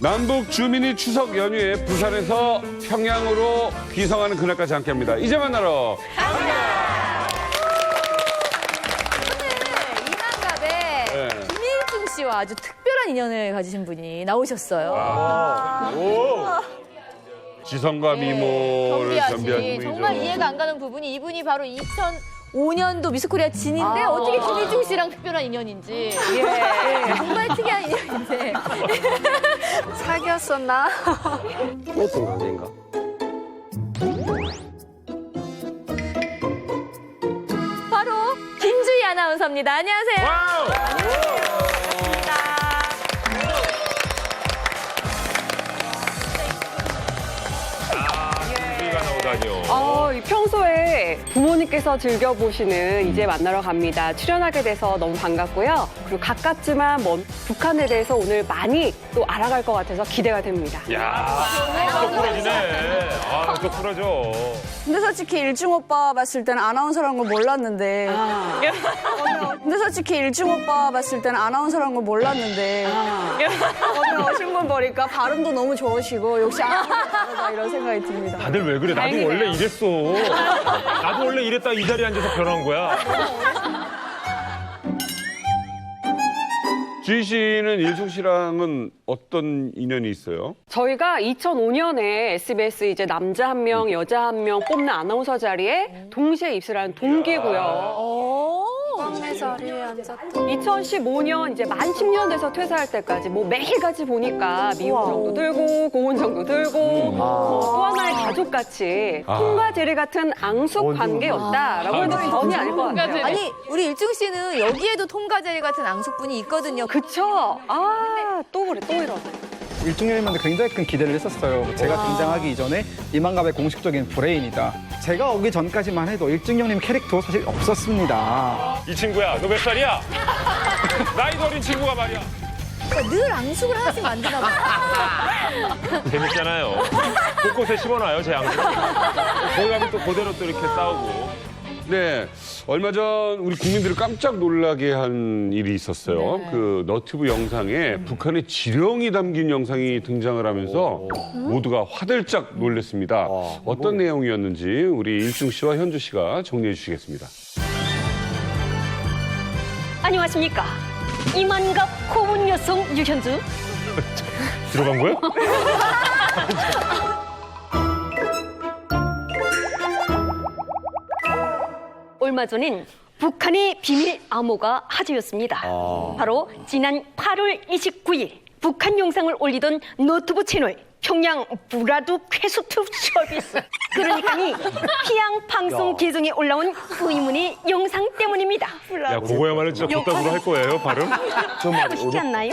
남북 주민이 추석 연휴에 부산에서 평양으로 귀성하는 그날까지 함께합니다. 이제 만나러 오늘 이만갑의 김일중 씨와 아주 특별한 인연을 가지신 분이 나오셨어요. 지성과 미모를 경비하신 겸비한 분이죠. 정말 이해가 안 가는 부분이 이분이 바로 2005년도 미스코리아 진인데 어떻게 김일중 씨랑 특별한 인연인지 정말 특이한 인연인데 사귀었었나? 어떤 관계인가? 바로 김주희 아나운서입니다. 안녕하세요. 와우! 우리가 나오다니요. 평소에 부모님께서 즐겨보시는 이제 만나러 갑니다. 출연하게 돼서 너무 반갑고요. 그리고 가깝지만 먼 북한에 대해서 오늘 많이 또 알아갈 것 같아서 기대가 됩니다. 야, 또 부러지네. 또 부러져. 근데 솔직히 일중 오빠 봤을 때는 아나운서라는 걸 몰랐는데. 근데 솔직히 일중 오빠 봤을 때는 아나운서라는 걸 몰랐는데. 오늘 오신 분 보니까 발음도 너무 좋으시고 역시 아나운서다 이런 생각이 듭니다. 다들 왜 그래? 나도 원래 이랬어. 나도 원래 이랬다 이 자리에 앉아서 변한 거야. 주희 씨는 일중 씨랑은 어떤 인연이 있어요? 저희가 2005년에 SBS 이제 남자 한 명, 여자 한 명 뽑는 아나운서 자리에 동시에 입사한 동기고요. 내 자리에 앉았다. 2015년 이제 만 10년 돼서 퇴사할 때까지 뭐 매일같이 보니까 미운정도 들고 고운정도 들고 또 하나의 가족같이 통과 제리 같은 앙숙 관계였다라고 해도 전혀 아닐 것 같아요. 아니 우리 일중 씨는 여기에도 통과제리 같은 앙숙분이 있거든요. 그쵸? 또 그래, 또 이러네. 일중형님한테 굉장히 큰 기대를 했었어요. 제가 등장하기 이전에 이만갑의 공식적인 브레인이다. 제가 오기 전까지만 해도 일중형님 캐릭터 사실 없었습니다. 이 친구야, 너 몇 살이야? 나이도 어린 친구가 말이야. 그러니까 늘 앙숙을 하나씩 만드나 봐요. 재밌잖아요. 곳곳에 심어놔요, 제 양들. 거기 가면 또 그대로 또 이렇게 싸우고. 네, 얼마 전 우리 국민들을 깜짝 놀라게 한 일이 있었어요. 그 너튜브 영상에 북한의 지령이 담긴 영상이 등장을 하면서 모두가 화들짝 놀랐습니다. 어떤 내용이었는지 우리 일중 씨와 현주 씨가 정리해 주시겠습니다. 안녕하십니까. 이만갑 고운 여성 유현주. 들어간 거야? 얼마 전엔 북한의 비밀 암호가 화제였습니다. 바로 지난 8월 29일 북한 영상을 올리던 노트북 채널 평양 브라드 퀘스트 서비스. 그러니까니 피양 방송 계정에 올라온 의문의 영상 때문입니다. 야, 그거야말로 진짜 걷다구로 할 거예요, 발음? 하고 싶지 않나요?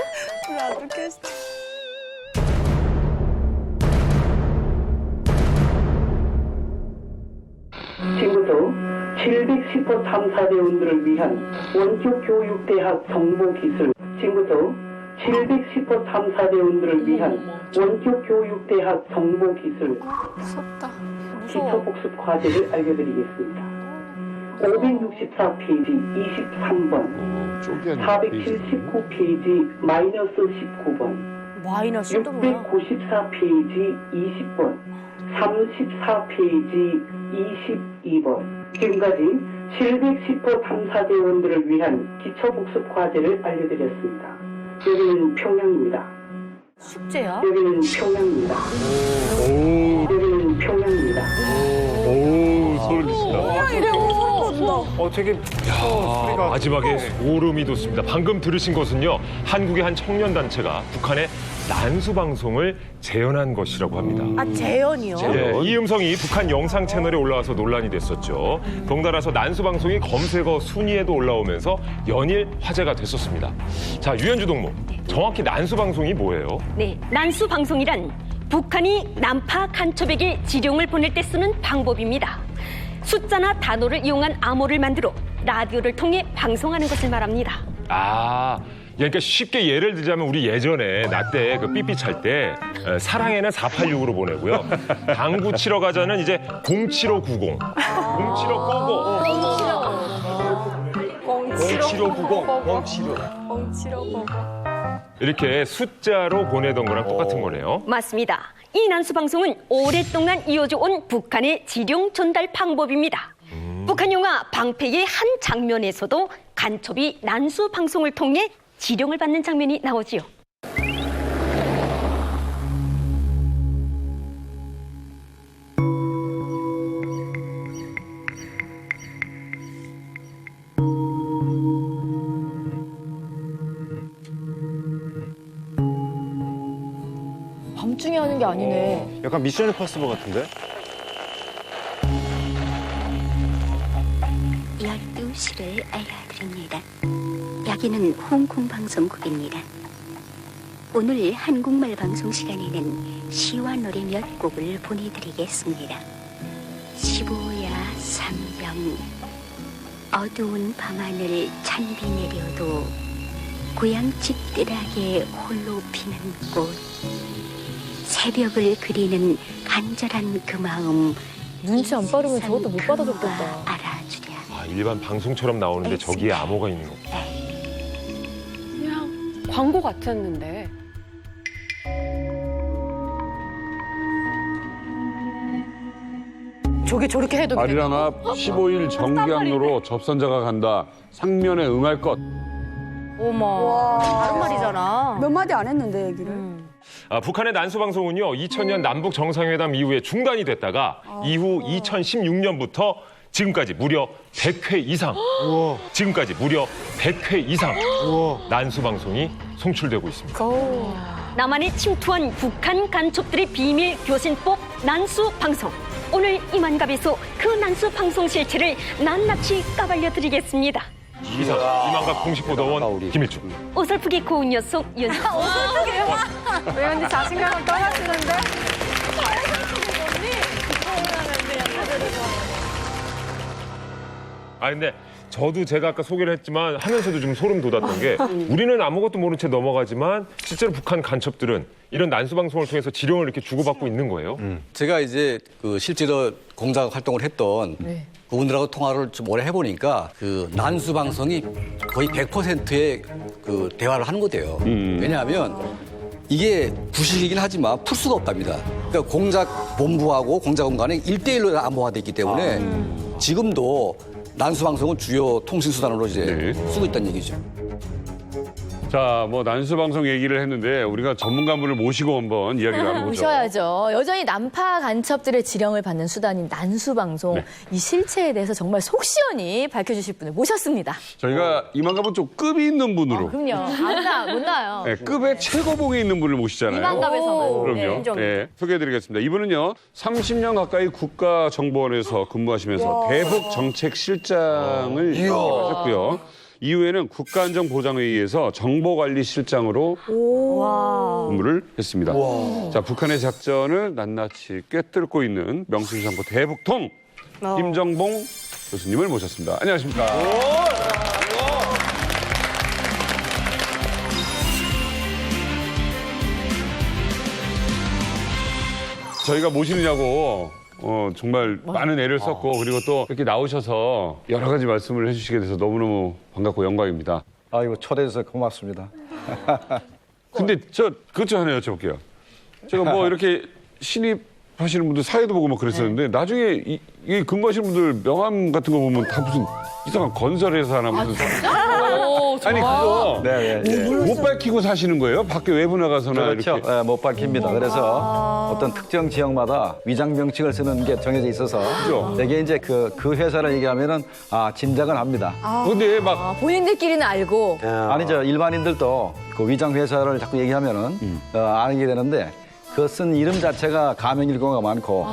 지금부터 710호 탐사대원들을 위한 원격교육대학 정보기술, 지금부터 710호 탐사대원들을 위한 원격교육대학 정보기술 기초복습 과제를 알려드리겠습니다. 564페이지 23번, 479페이지 마이너스 19번, 마이너스 또 뭐야? 694페이지 20번, 34페이지 22번. 지금까지 710호 탐사대원들을 위한 기초복습 과제를 알려드렸습니다. 여기는 평양입니다. 숙제야? 여기는 평양입니다. 여기는 평양입니다. 오, 소름 끼친다. 되게 소리가 마지막에 소름이 돋습니다. 방금 들으신 것은요, 한국의 한 청년단체가 북한의 난수 방송을 재현한 것이라고 합니다. 아 재현이요? 예, 이 음성이 북한 영상 채널에 올라와서 논란이 됐었죠. 덩달아서 난수 방송이 검색어 순위에도 올라오면서 연일 화제가 됐었습니다. 자, 유현주 동무, 정확히 난수 방송이 뭐예요? 네, 난수 방송이란 북한이 난파 간첩에게 지령을 보낼 때 쓰는 방법입니다. 숫자나 단어를 이용한 암호를 만들어 라디오를 통해 방송하는 것을 말합니다. 그러니까 쉽게 예를 들자면 우리 예전에 나 때 그 삐삐 찰 때 사랑해는 486으로 보내고요. 당구 치러 가자는 이제 07590, 07590, 0750. 이렇게 숫자로 보내던 거랑 똑같은 거네요. 맞습니다. 이 난수 방송은 오랫동안 이어져 온 북한의 지령 전달 방법입니다. 북한 영화 방패의 한 장면에서도 간첩이 난수 방송을 통해 지령을 받는 장면이 나오지요. 밤중에 하는 게 아니네. 약간 미션 임파서블 같은데? 12시를 알려드립니다. 여기는 홍콩 방송국입니다. 오늘 한국말 방송 시간에는 시와 노래 몇 곡을 보내드리겠습니다. 시보야 삼령 어두운 밤하늘 찬비 내려도 고향집 뜰하게 홀로 피는 꽃 새벽을 그리는 간절한 그 마음 눈치 안 빠르면 저것도 못 받아줬겠다. 알아주랴. 아, 일반 방송처럼 나오는데 저기에 암호가 있는 거. 그냥 광고 같았는데. 저게 저렇게 해도 아리랑 앞 15일 정기항로로 접선자가 간다. 상면에 응할 것. 어머. 다른 말이잖아. 몇 마디 안 했는데 얘기를. 아, 북한의 난수 방송은요, 2000년 남북 정상회담 이후에 중단이 됐다가 이후 2016년부터 지금까지 무려 100회 이상, 지금까지 무려 100회 이상 난수 방송이 송출되고 있습니다. 남한에 침투한 북한 간첩들의 비밀 교신법 난수 방송. 오늘 이만갑에서 그 난수 방송 실체를 낱낱이 까발려드리겠습니다. 이상 이만갑 공식 보도원 김일중. 어설프게 고운 녀석 연수. 왜 근데 자신감을 떠나시는데? 아 근데 저도 제가 아까 소개를 했지만 하면서도 좀 소름 돋았던 게 우리는 아무것도 모른 채 넘어가지만 실제로 북한 간첩들은 이런 난수 방송을 통해서 지령을 이렇게 주고받고 있는 거예요. 제가 이제 그 실제로 공작 활동을 했던 그분들하고 통화를 좀 오래 해보니까 그 난수 방송이 거의 100%의 그 대화를 하는 거대요. 왜냐하면 이게 부실이긴 하지만 풀 수가 없답니다. 그러니까 공작 본부하고 공작원 간에 1대1로 안보화돼 있기 때문에 지금도 난수 방송은 주요 통신 수단으로 이제 쓰고 있다는 얘기죠. 자, 뭐 난수 방송 얘기를 했는데 우리가 전문가분을 모시고 한번 이야기를 나눠보죠. 모셔야죠. 여전히 난파 간첩들의 지령을 받는 수단인 난수 방송. 이 실체에 대해서 정말 속 시원히 밝혀주실 분을 모셨습니다. 저희가 이만갑은 좀 급이 있는 분으로. 그럼요. 못 나요. 네, 급의 최고봉에 있는 분을 모시잖아요. 이만갑에서는. 그럼요. 네, 소개해드리겠습니다. 이분은요, 30년 가까이 국가정보원에서 근무하시면서 대북 정책실장을 하셨고요. 이후에는 국가안전보장회의에서 정보관리실장으로 근무를 했습니다. 자, 북한의 작전을 낱낱이 꿰뚫고 있는 명승상고 대북통 김정봉 교수님을 모셨습니다. 안녕하십니까? 저희가 모시느냐고 정말 많은 애를 썼고 그리고 또 이렇게 나오셔서 여러 가지 말씀을 해주시게 돼서 너무너무 반갑고 영광입니다. 아이고 초대해 주셔서 고맙습니다. 근데 그것 좀 하나 여쭤볼게요. 제가 뭐 이렇게 신입하시는 분들 사회도 보고 막 그랬었는데 나중에 이 근무하시는 분들 명함 같은 거 보면 다 무슨 이상한 건설회사나 무슨 아니 그거 못 밝히고 사시는 거예요? 밖에 외부 나가서나 그렇죠. 이렇게 못 밝힙니다. 그래서 어떤 특정 지역마다 위장 명칭을 쓰는 게 정해져 있어서 되게 이제 그 회사를 얘기하면은 짐작은 합니다. 근데 막 본인들끼리는 알고. 아니죠. 일반인들도 그 위장 회사를 자꾸 얘기하면은 알게 되는데 그 쓴 이름 자체가 가명일 경우가 많고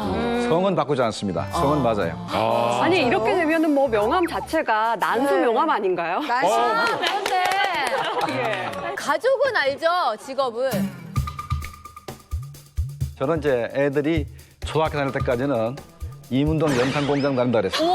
성은 바꾸지 않습니다. 성은 맞아요. 아니 이렇게 되면은 뭐 명함 자체가 난수 명함 아닌가요? 그런데 가족은 알죠, 직업은. 저는 이제 애들이 초등학교 다닐 때까지는 이문동 연탄공장 다닌다 그랬어요.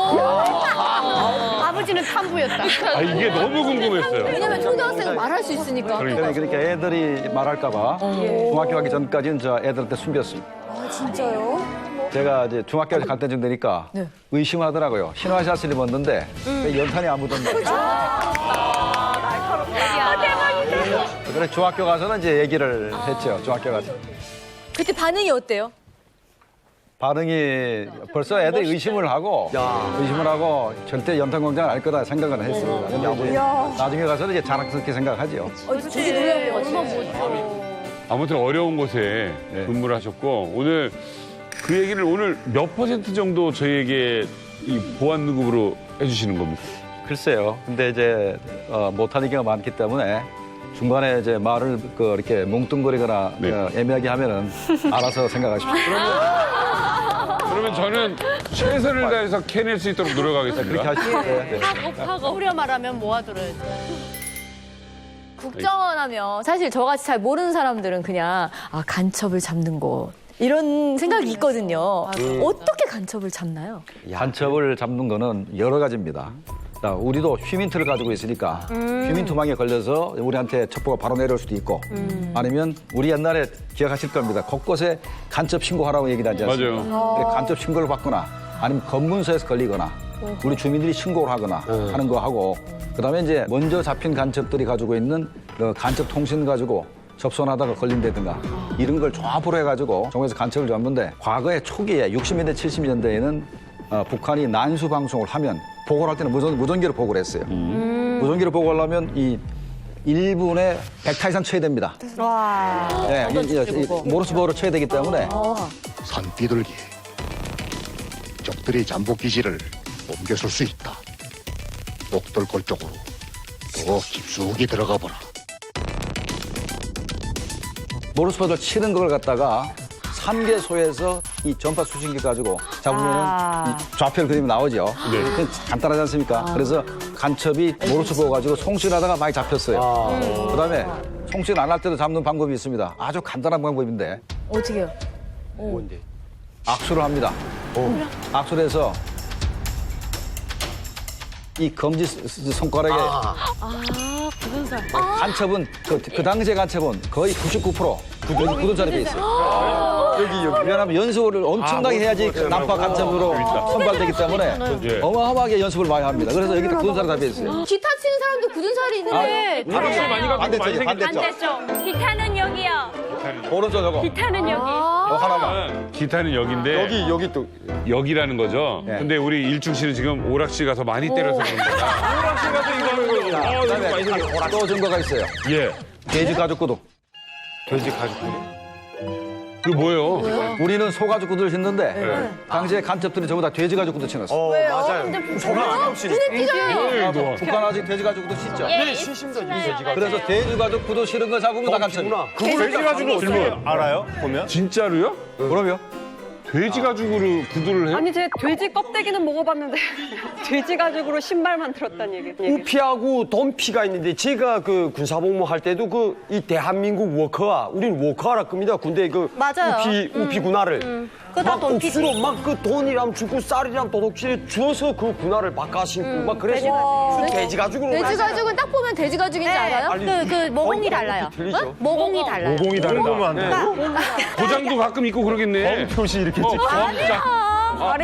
아버지는 탐부였다. 이게 너무 궁금했어요. 왜냐면 초등학생은 말할 수 있으니까. 그러니까 애들이 말할까봐 중학교 가기 전까지는 저 애들한테 숨겼습니다. 진짜요? 제가 이제 중학교 갈 때쯤 되니까 의심하더라고요. 신화샷을 입었는데 왜 연탄이 안 묻었나. 대박이다. 그래 중학교 가서는 이제 얘기를 했죠. 중학교 가서. 그때 반응이 어때요? 반응이 벌써 애들이 의심을 하고 절대 연탄공장을 알 거다 생각을 했습니다. 근데 아무리 나중에 가서는 이제 자랑스럽게 생각하죠. 되게 놀라운 것 같아요. 아무튼 어려운 곳에 근무를 하셨고 오늘 그 얘기를 오늘 몇 % 정도 저희에게 이 보안능급으로 해주시는 겁니까? 글쎄요. 근데 이제 못하는 경우가 많기 때문에 중간에 이제 말을 이렇게 뭉뚱거리거나 애매하게 하면은 알아서 생각하십시오. 그러면 저는 최선을 다해서 캐낼 수 있도록 노력하겠습니다. 그렇게 하시죠. 네. 파고 후려 말하면 모아들어야지. 국정원 하면 사실 저같이 잘 모르는 사람들은 그냥 간첩을 잡는 곳 이런 생각이 있거든요. 어떻게 간첩을 잡나요? 간첩을 잡는 거는 여러 가지입니다. 자, 우리도 휴민트를 가지고 있으니까 휴민트망에 걸려서 우리한테 첩보가 바로 내려올 수도 있고 아니면 우리 옛날에 기억하실 겁니다. 곳곳에 간첩 신고하라고 얘기를 하지 않습니까? 맞아요. 간첩 신고를 받거나 아니면 검문소에서 걸리거나 우리 주민들이 신고를 하거나 하는 거 하고 그다음에 이제 먼저 잡힌 간첩들이 가지고 있는 간첩 통신 가지고 접선하다가 걸린다든가 이런 걸 종합으로 해가지고 정부에서 간첩을 잡는데 과거에 초기에 60년대 70년대에는 북한이 난수 방송을 하면 보고를 할 때는 무전기로 보고를 했어요. 무전기로 보고하려면 이 1분에 100타 이상 쳐야 됩니다. 와. 네, 모르스보어로 쳐야 되기 때문에 산비둘기 적들이 잠복 기지를 옮겨설 수 있다. 옥돌골 쪽으로 더 깊숙이 들어가 보라. 모르스보어를 치는 걸 갖다가 3개소에서 이 전파 수신기 가지고 잡으면 이 좌표를 그리면 나오죠. 그건 간단하지 않습니까? 그래서 간첩이 모르스보어 가지고 송신하다가 많이 잡혔어요. 그다음에 송신 안 할 때도 잡는 방법이 있습니다. 아주 간단한 방법인데 어떻게요? 뭔데? 악수를 합니다. 악수를 해서 이 검지 손가락에 굳은살. 간첩은 그 당시의 간첩은 거의 99% 굳은살이 돼 있어요. 여기 왜냐하면 연습을 엄청나게 해야지 난파 간첩으로 선발되기 때문에 어마어마하게 연습을 많이 합니다. 그래서 여기 굳은살이 다 돼 있어요. 기타 치는 사람도 굳은살이 있는데. 반대쪽. 기타는 여기요. 오른쪽 저거. 기타는 여기. 하나만. 기타는 여기인데 여기 또 여기라는 거죠. 근데 우리 일중 씨는 지금 오락실 가서 많이 때려서 그런 거다. 오락실 가서 그다음에 또 증거가 있어요. 예. 돼지 가죽구두. 돼지 가죽구두? 그 뭐예요? 우리는 소 가죽구두를 신는데 당시에 간첩들이 전부 다 돼지 가죽구두 신었어요. 맞아요. 북한 아직 돼지 가죽구두 신죠. 네, 신습니다. 그래서 돼지 가죽구두 신은 거 잡으면 다 간첩이구나. 돼지 가죽은 어떻게 알아요? 보면? 진짜로요? 그럼요. 돼지 가죽으로 구두를 해요? 아니, 제 돼지 껍데기는 먹어봤는데 돼지 가죽으로 신발 만들었다는 얘기. 우피하고 돈피가 있는데 제가 그 군사복무 할 때도 이 대한민국 워커와 우리는 워커라 겁니다. 군대 맞아요. 우피 군화를 막 억수로 막 그 돈이랑 주고 쌀이랑 도둑질에 주어서 그 군화를 바꿔 신고 막 그래서 돼지 가죽으로 돼지 가죽은 딱 보면 돼지 가죽인지 알아요? 그 모공이 달라요. 틀리죠. 모공이 달라요. 모공이 다르다. 도장도 가끔 있고 그러겠네. 표시 이렇게 찍고.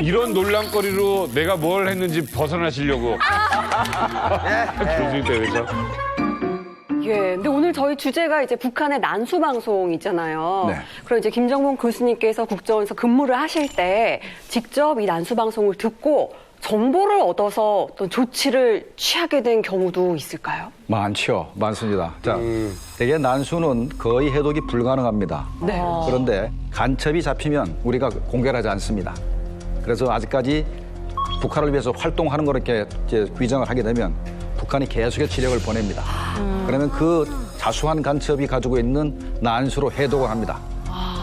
이런 논란거리로 내가 뭘 했는지 벗어나시려고. 교수님 때문에. 예, 근데 오늘 저희 주제가 이제 북한의 난수 방송 있잖아요. 네. 그럼 이제 김정문 교수님께서 국정원에서 근무를 하실 때 직접 이 난수 방송을 듣고 정보를 얻어서 어떤 조치를 취하게 된 경우도 있을까요? 많죠. 많습니다. 자, 대개 난수는 거의 해독이 불가능합니다. 네. 그런데 간첩이 잡히면 우리가 공개를 하지 않습니다. 그래서 아직까지 북한을 위해서 활동하는 걸 이렇게 이제 규정을 하게 되면 북한이 계속의 지력을 보냅니다. 그러면 그 자수한 간첩이 가지고 있는 난수로 해독을 합니다.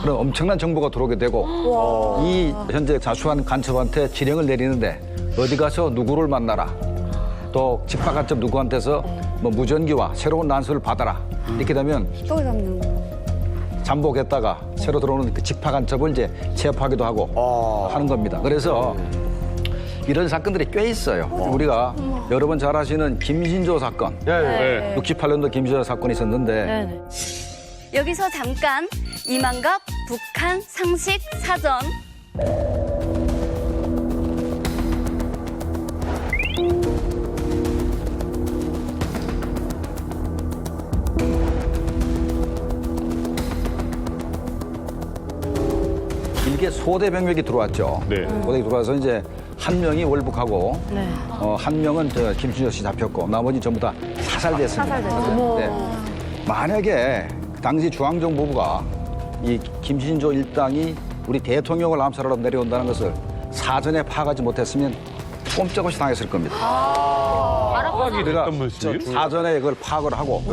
그럼 엄청난 정보가 들어오게 되고 이 현재 자수한 간첩한테 지령을 내리는데 어디 가서 누구를 만나라. 또 집합 간첩 누구한테서 뭐 무전기와 새로운 난수를 받아라. 이렇게 되면 또 잡는 거. 잠복했다가 새로 들어오는 그 집합 간첩을 이제 체포하기도 하고 하는 겁니다. 그래서 이런 사건들이 꽤 있어요. 우리가 여러분 잘 아시는 김신조 사건. 68년도 김신조 사건이 있었는데 여기서 잠깐 이만갑 북한 상식 사전. 포대 병력이 들어왔죠. 네. 포대가 들어와서 이제 한 명이 월북하고 한 명은 저 김순혁 씨 잡혔고 나머지 전부 다 사살됐습니다. 네. 만약에 그 당시 중앙정보부가 이 김신조 일당이 우리 대통령을 암살하러 내려온다는 것을 사전에 파악하지 못했으면 꼼짝없이 당했을 겁니다. 파악이 그러니까 됐단 말씀이에요? 사전에 그걸 파악을 하고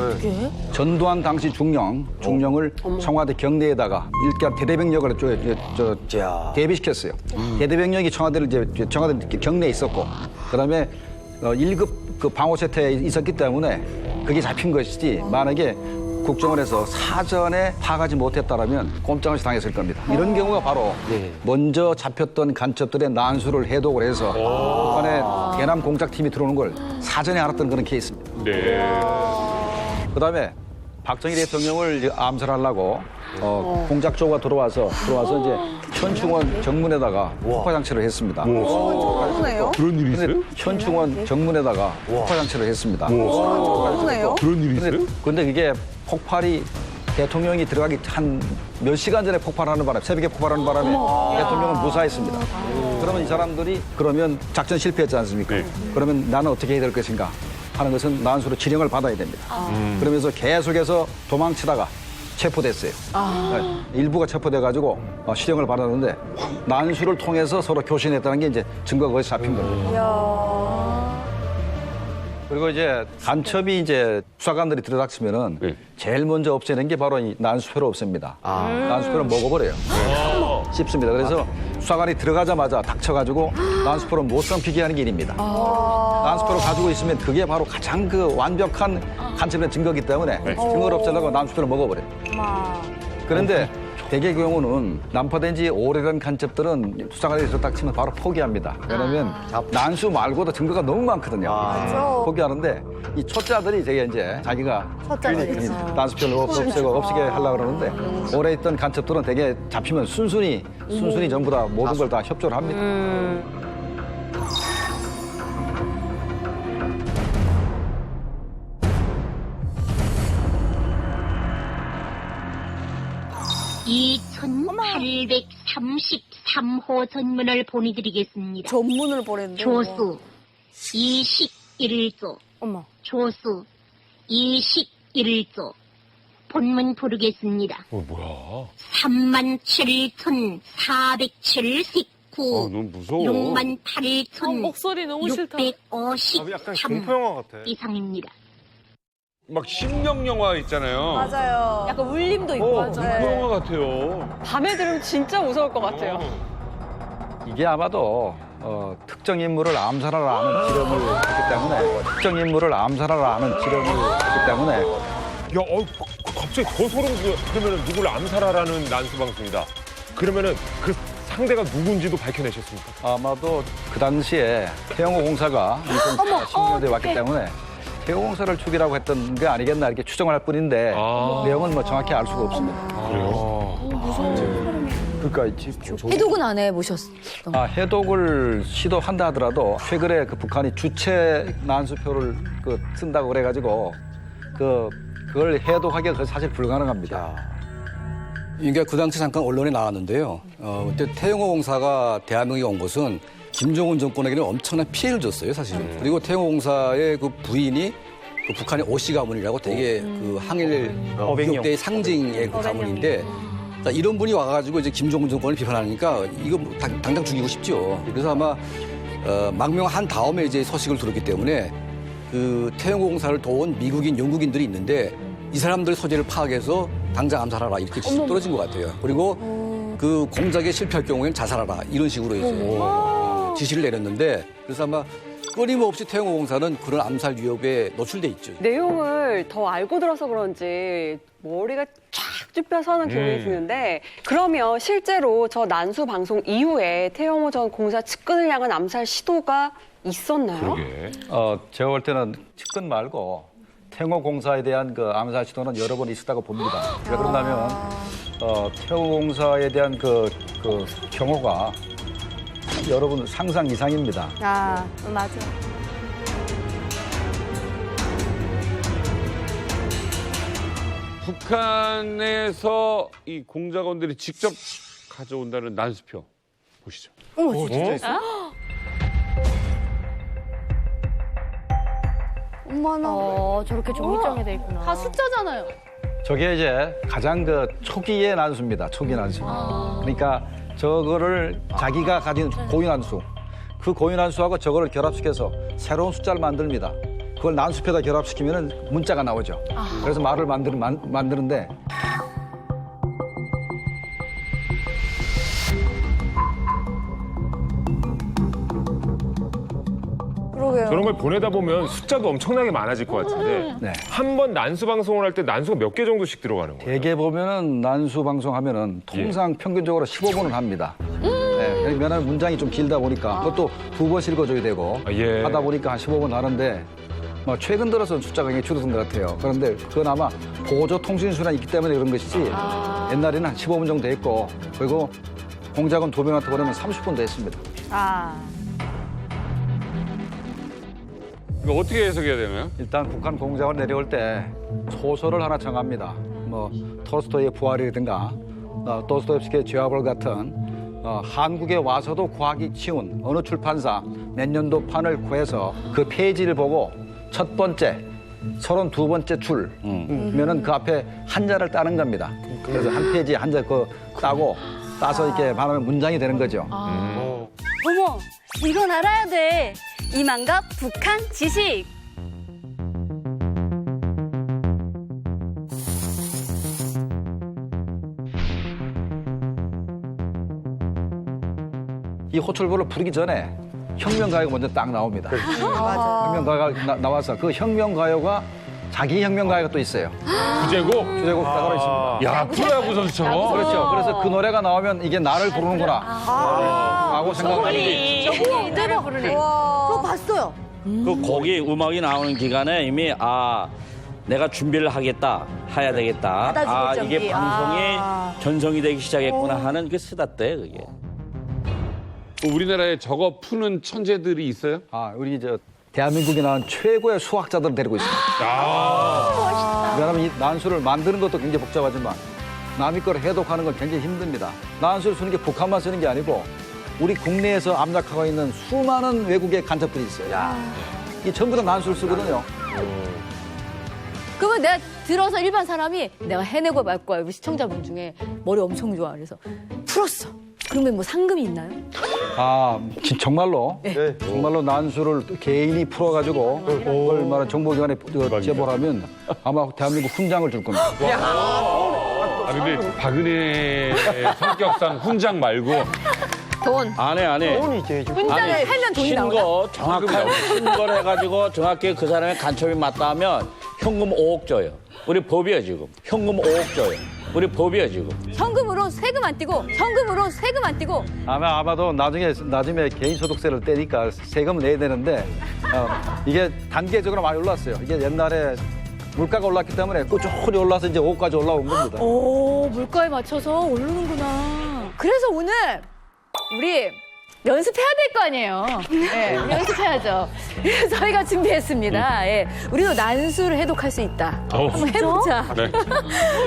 전두환 당시 중령을 청와대 경내에다가 일단 대대병력을 대비시켰어요. 대대병력이 청와대 경내에 있었고 그다음에 1급 그 방호세태에 있었기 때문에 그게 잡힌 것이지 만약에 국정원에서 사전에 파악하지 못했다라면 꼼짝없이 당했을 겁니다. 이런 경우가 바로 먼저 잡혔던 간첩들의 난수를 해독을 해서 북한에 대남 공작팀이 들어오는 걸 사전에 알았던 그런 케이스입니다. 네. 그다음에 박정희 대통령을 이제 암살하려고 공작조가 들어와서 이제 현충원 정문에다가 폭파장치를 했습니다. 그러네요. 그런 일이 있어요? 현충원 정문에다가 폭파장치를 했습니다. 그러네요. 그런 일이 있어요? 근데 그게 폭발이 대통령이 들어가기 한 몇 시간 전에 폭발하는 바람에 새벽에 폭발하는 바람에 대통령은 무사했습니다. 그러면 이 사람들이 그러면 작전 실패했지 않습니까? 네. 그러면 나는 어떻게 해야 될 것인가 하는 것은 난수로 지령을 받아야 됩니다. 그러면서 계속해서 도망치다가 체포됐어요. 일부가 체포돼가지고 실형을 받았는데 난수를 통해서 서로 교신했다는 게 이제 증거가 거기서 잡힌 겁니다. 그리고 이제 간첩이 이제 수사관들이 들여닥치면은 제일 먼저 없애는 게 바로 이 난수표를 없앱니다. 난수표를 먹어버려요. 씹습니다. 그래서 수사관이 들어가자마자 닥쳐가지고 난수표를 못 삼키게 하는 게 일입니다. 난수표를 가지고 있으면 그게 바로 가장 그 완벽한 간첩의 증거이기 때문에 증거를 없애려고 난수표를 먹어버려요. 그런데 대개 경우는 난파된 지 오래된 간첩들은 수사관이 들어닥치면 바로 포기합니다. 왜냐하면 난수 말고도 증거가 너무 많거든요. 포기하는데 이 초짜들이 되게 이제 자기가 난수표를 없애게 하려고 그러는데 오래 있던 간첩들은 되게 잡히면 순순히 전부 다 모든 걸 다 협조를 합니다. 이 2833호 전문을 보내드리겠습니다. 전문을 보냈는데. 조수 21조. 조수 21조. 본문 부르겠습니다. 뭐야? 37,479. 너무 무서워. 68,000. 목소리 너무 싫다. 653 약간 공포영화 같아. 이상입니다. 막 심령 영화 있잖아요. 맞아요. 약간 울림도 있고. 공포 영화 같아요. 밤에 들으면 진짜 무서울 것 같아요. 이게 아마도 특정 인물을 암살하라 하는 지령을 했기 때문에 야, 갑자기 더 소름 돋아. 그러면 누굴 암살하라는 난수방송이다. 그러면은 그 상대가 누군지도 밝혀내셨습니까? 아마도 그 당시에 태영호 공사가 2010년대에 왔기 때문에 태영호 공사를 죽이라고 했던 게 아니겠나 이렇게 추정을 할 뿐인데 내용은 뭐 정확히 알 수가 없습니다. 그래요? 그러니까 해독은 안 해보셨어? 해독을 시도한다 하더라도 최근에 그 북한이 주체 난수표를 쓴다고 그래가지고 그걸 해독하기가 사실 불가능합니다. 그러니까 그 당시 잠깐 언론에 나왔는데요. 그때 태영호 공사가 대한민국에 온 것은 김정은 정권에게는 엄청난 피해를 줬어요, 사실은. 그리고 태영호 공사의 그 부인이 그 북한의 오씨 가문이라고 되게 그 항일 기억대의 상징의 그 가문인데 자, 이런 분이 와가지고 이제 김정은 정권을 비판하니까 이거 당장 죽이고 싶죠. 그래서 아마 망명한 다음에 이제 서식을 들었기 때문에 그 태영호 공사를 도운 미국인, 영국인들이 있는데 이 사람들의 소재를 파악해서 당장 암살하라 이렇게 지시 떨어진 것 같아요. 그리고 그 공작에 실패할 경우에는 자살하라 이런 식으로 이제 지시를 내렸는데 그래서 아마 끊임없이 태영호 공사는 그런 암살 위협에 노출돼 있죠. 내용을 더 알고 들어서 그런지 머리가 쫙 쭈뼛서는 기분이 드는데 그러면 실제로 저 난수 방송 이후에 태영호 전 공사 측근을 향한 암살 시도가 있었나요? 그러게. 제가 볼 때는 측근 말고 태영호 공사에 대한 그 암살 시도는 여러 번 있었다고 봅니다. 왜 그러냐면 태영호 공사에 대한 그 경호가 여러분 상상 이상입니다. 맞아. 북한에서 이 공작원들이 직접 가져온다는 난수표 보시죠. 진짜 있어? 엄마나. 저렇게 종이장에 돼 있구나. 다 숫자잖아요. 저게 이제 가장 그 초기의 난수입니다. 초기 난수. 그러니까 저거를 자기가 가진 고유 난수, 그 고유 난수하고 저거를 결합시켜서 새로운 숫자를 만듭니다. 그걸 난수표에다 결합시키면 문자가 나오죠. 그래서 말을 만드는데 그러게요. 저런 걸 보내다 보면 숫자도 엄청나게 많아질 것 같은데 네. 한 번 난수 방송을 할 때 난수가 몇 개 정도씩 들어가는 거예요? 대개 보면은 난수 방송하면은 통상 평균적으로 15분을 합니다. 네, 왜냐하면 문장이 좀 길다 보니까 그것도 2번 읽어줘야 되고 예. 하다 보니까 한 15분 하는데 뭐 최근 들어서는 숫자가 굉장히 줄어든 것 같아요. 그런데 그건 아마 보조 통신 수단이 있기 때문에 그런 것이지 옛날에는 한 15분 정도 했고 그리고 공작원 2명한테 보내면 30분도 했습니다. 이거 어떻게 해석해야 되나요? 일단 북한 공작원 내려올 때 소설을 하나 정합니다. 뭐 톨스토이의 부활이라든가 도스토옙스키의 죄와벌 같은 한국에 와서도 구하기 쉬운 어느 출판사 몇 년도 판을 구해서 그 페이지를 보고 첫 번째 32번째 줄면은 그 앞에 한자를 따는 겁니다. 그래서 한 페이지에 한자 따서 이렇게 말하면 문장이 되는 거죠. 어머, 이건 알아야 돼. 이만갑 북한 지식. 이 호철부를 부르기 전에 혁명가요가 먼저 딱 나옵니다. 맞아. 혁명가요가 나와서 그 혁명가요가 자기 혁명가요가 또 있어요. 주제곡? 주제곡 따로 있습니다. 야, 프로야구 선수처럼. 그렇죠. 그래서 그 노래가 나오면 이게 나를 부르는구나 라고 생각하는데 이대로 부르네. 저 봤어요. 그 곡이 음악이 나오는 기간에 이미 내가 준비를 해야 되겠다. 받아주고 이게 준비. 방송이 전성이 되기 시작했구나 하는 그 쓰다때 그게. 우리나라에 저거 푸는 천재들이 있어요? 우리 대한민국에 나온 최고의 수학자들을 데리고 있습니다. 왜냐하면 이 난수를 만드는 것도 굉장히 복잡하지만 남의 걸 해독하는 건 굉장히 힘듭니다. 난수를 쓰는 게 북한만 쓰는 게 아니고 우리 국내에서 암약하고 있는 수많은 외국의 간첩들이 있어요. 이 전부 다 난수를 쓰거든요. 그러면 내가 들어서 일반 사람이 내가 해내고 말 거야. 우리 시청자분 중에 머리 엄청 좋아. 그래서 풀었어. 그러면 뭐 상금이 있나요? 정말로 정말로 난수를 개인이 풀어가지고 그걸 말한 정보기관에 제보를 하면 아마 대한민국 훈장을 줄 겁니다. 근데 박은혜 성격상 훈장 말고 돈. 안 해. 돈이지. 훈장을 하면 돈이 나오나? 정확하게 신고를 해가지고 정확히 그 사람의 간첩이 맞다 하면 현금 5억 줘요. 우리 법이야 지금. 현금 5억 줘요. 우리 법이야 지금. 현금으로 세금 안 떼고. 아마도 나중에 개인소득세를 떼니까 세금을 내야 되는데 이게 단계적으로 많이 올랐어요. 이게 옛날에 물가가 올랐기 때문에 꾸준히 올라서 이제 5억까지 올라온 겁니다. 오, 물가에 맞춰서 오르는구나. 그래서 오늘 우리 연습해야 될 거 아니에요. 네, 우리 연습해야죠. 그래서 저희가 준비했습니다. 우리도 난수를 해독할 수 있다. 한번 해보자.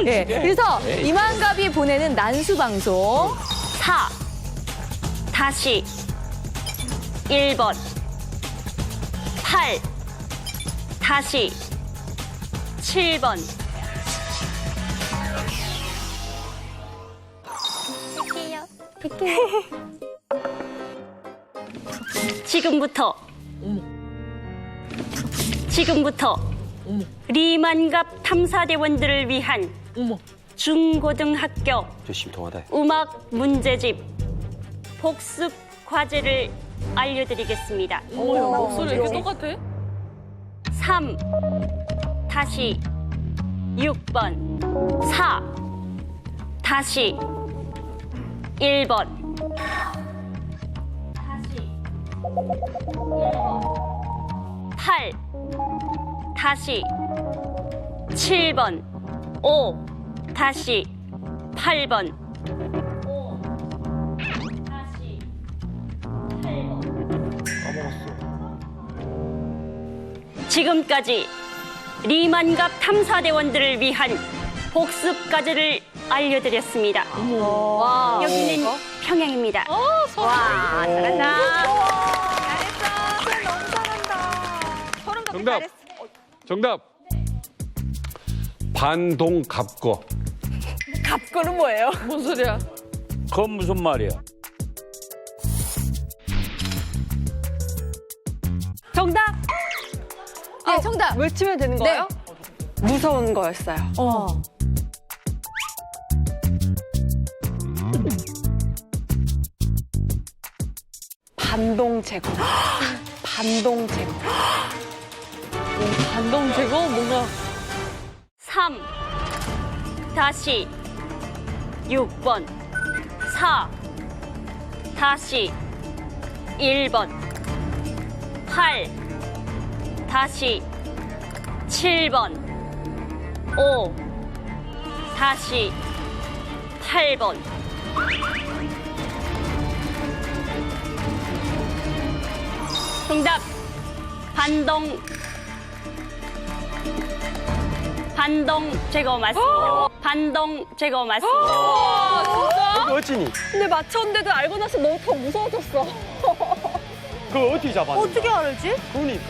네. 그래서 이만갑이 보내는 난수 방송 4-1번 8-7번 지금부터 리만갑 탐사대원들을 위한 중고등학교 음악 문제집 복습 과제를 알려드리겠습니다. 목소리 이렇게 똑같아? 3-6번 4-1번 8-7번 5-8번 지금까지 리만갑 탐사대원들을 위한 복습 과제를 알려드렸습니다. 여기는 평양입니다. 와, 잘한다. 정답. 정답. 반동 갑거. 갑거는 뭐예요? 뭔 소리야? 그건 무슨 말이야? 정답! 네, 정답. 외치면 되는 거예요? 무서운 거였어요. 반동 제거. 반동 제거. 반동 제거 뭔가 3 다시 6번 4 다시 1번 8 다시 7번 5 다시 8번 정답 반동 제거 맞습니다. 반동 제거 맞습니다. 어찌니? 근데 맞췄는데도 알고 나서 너무 더 무서워졌어. 그거 어떻게 잡았는데? 어떻게 알지? 그러니까.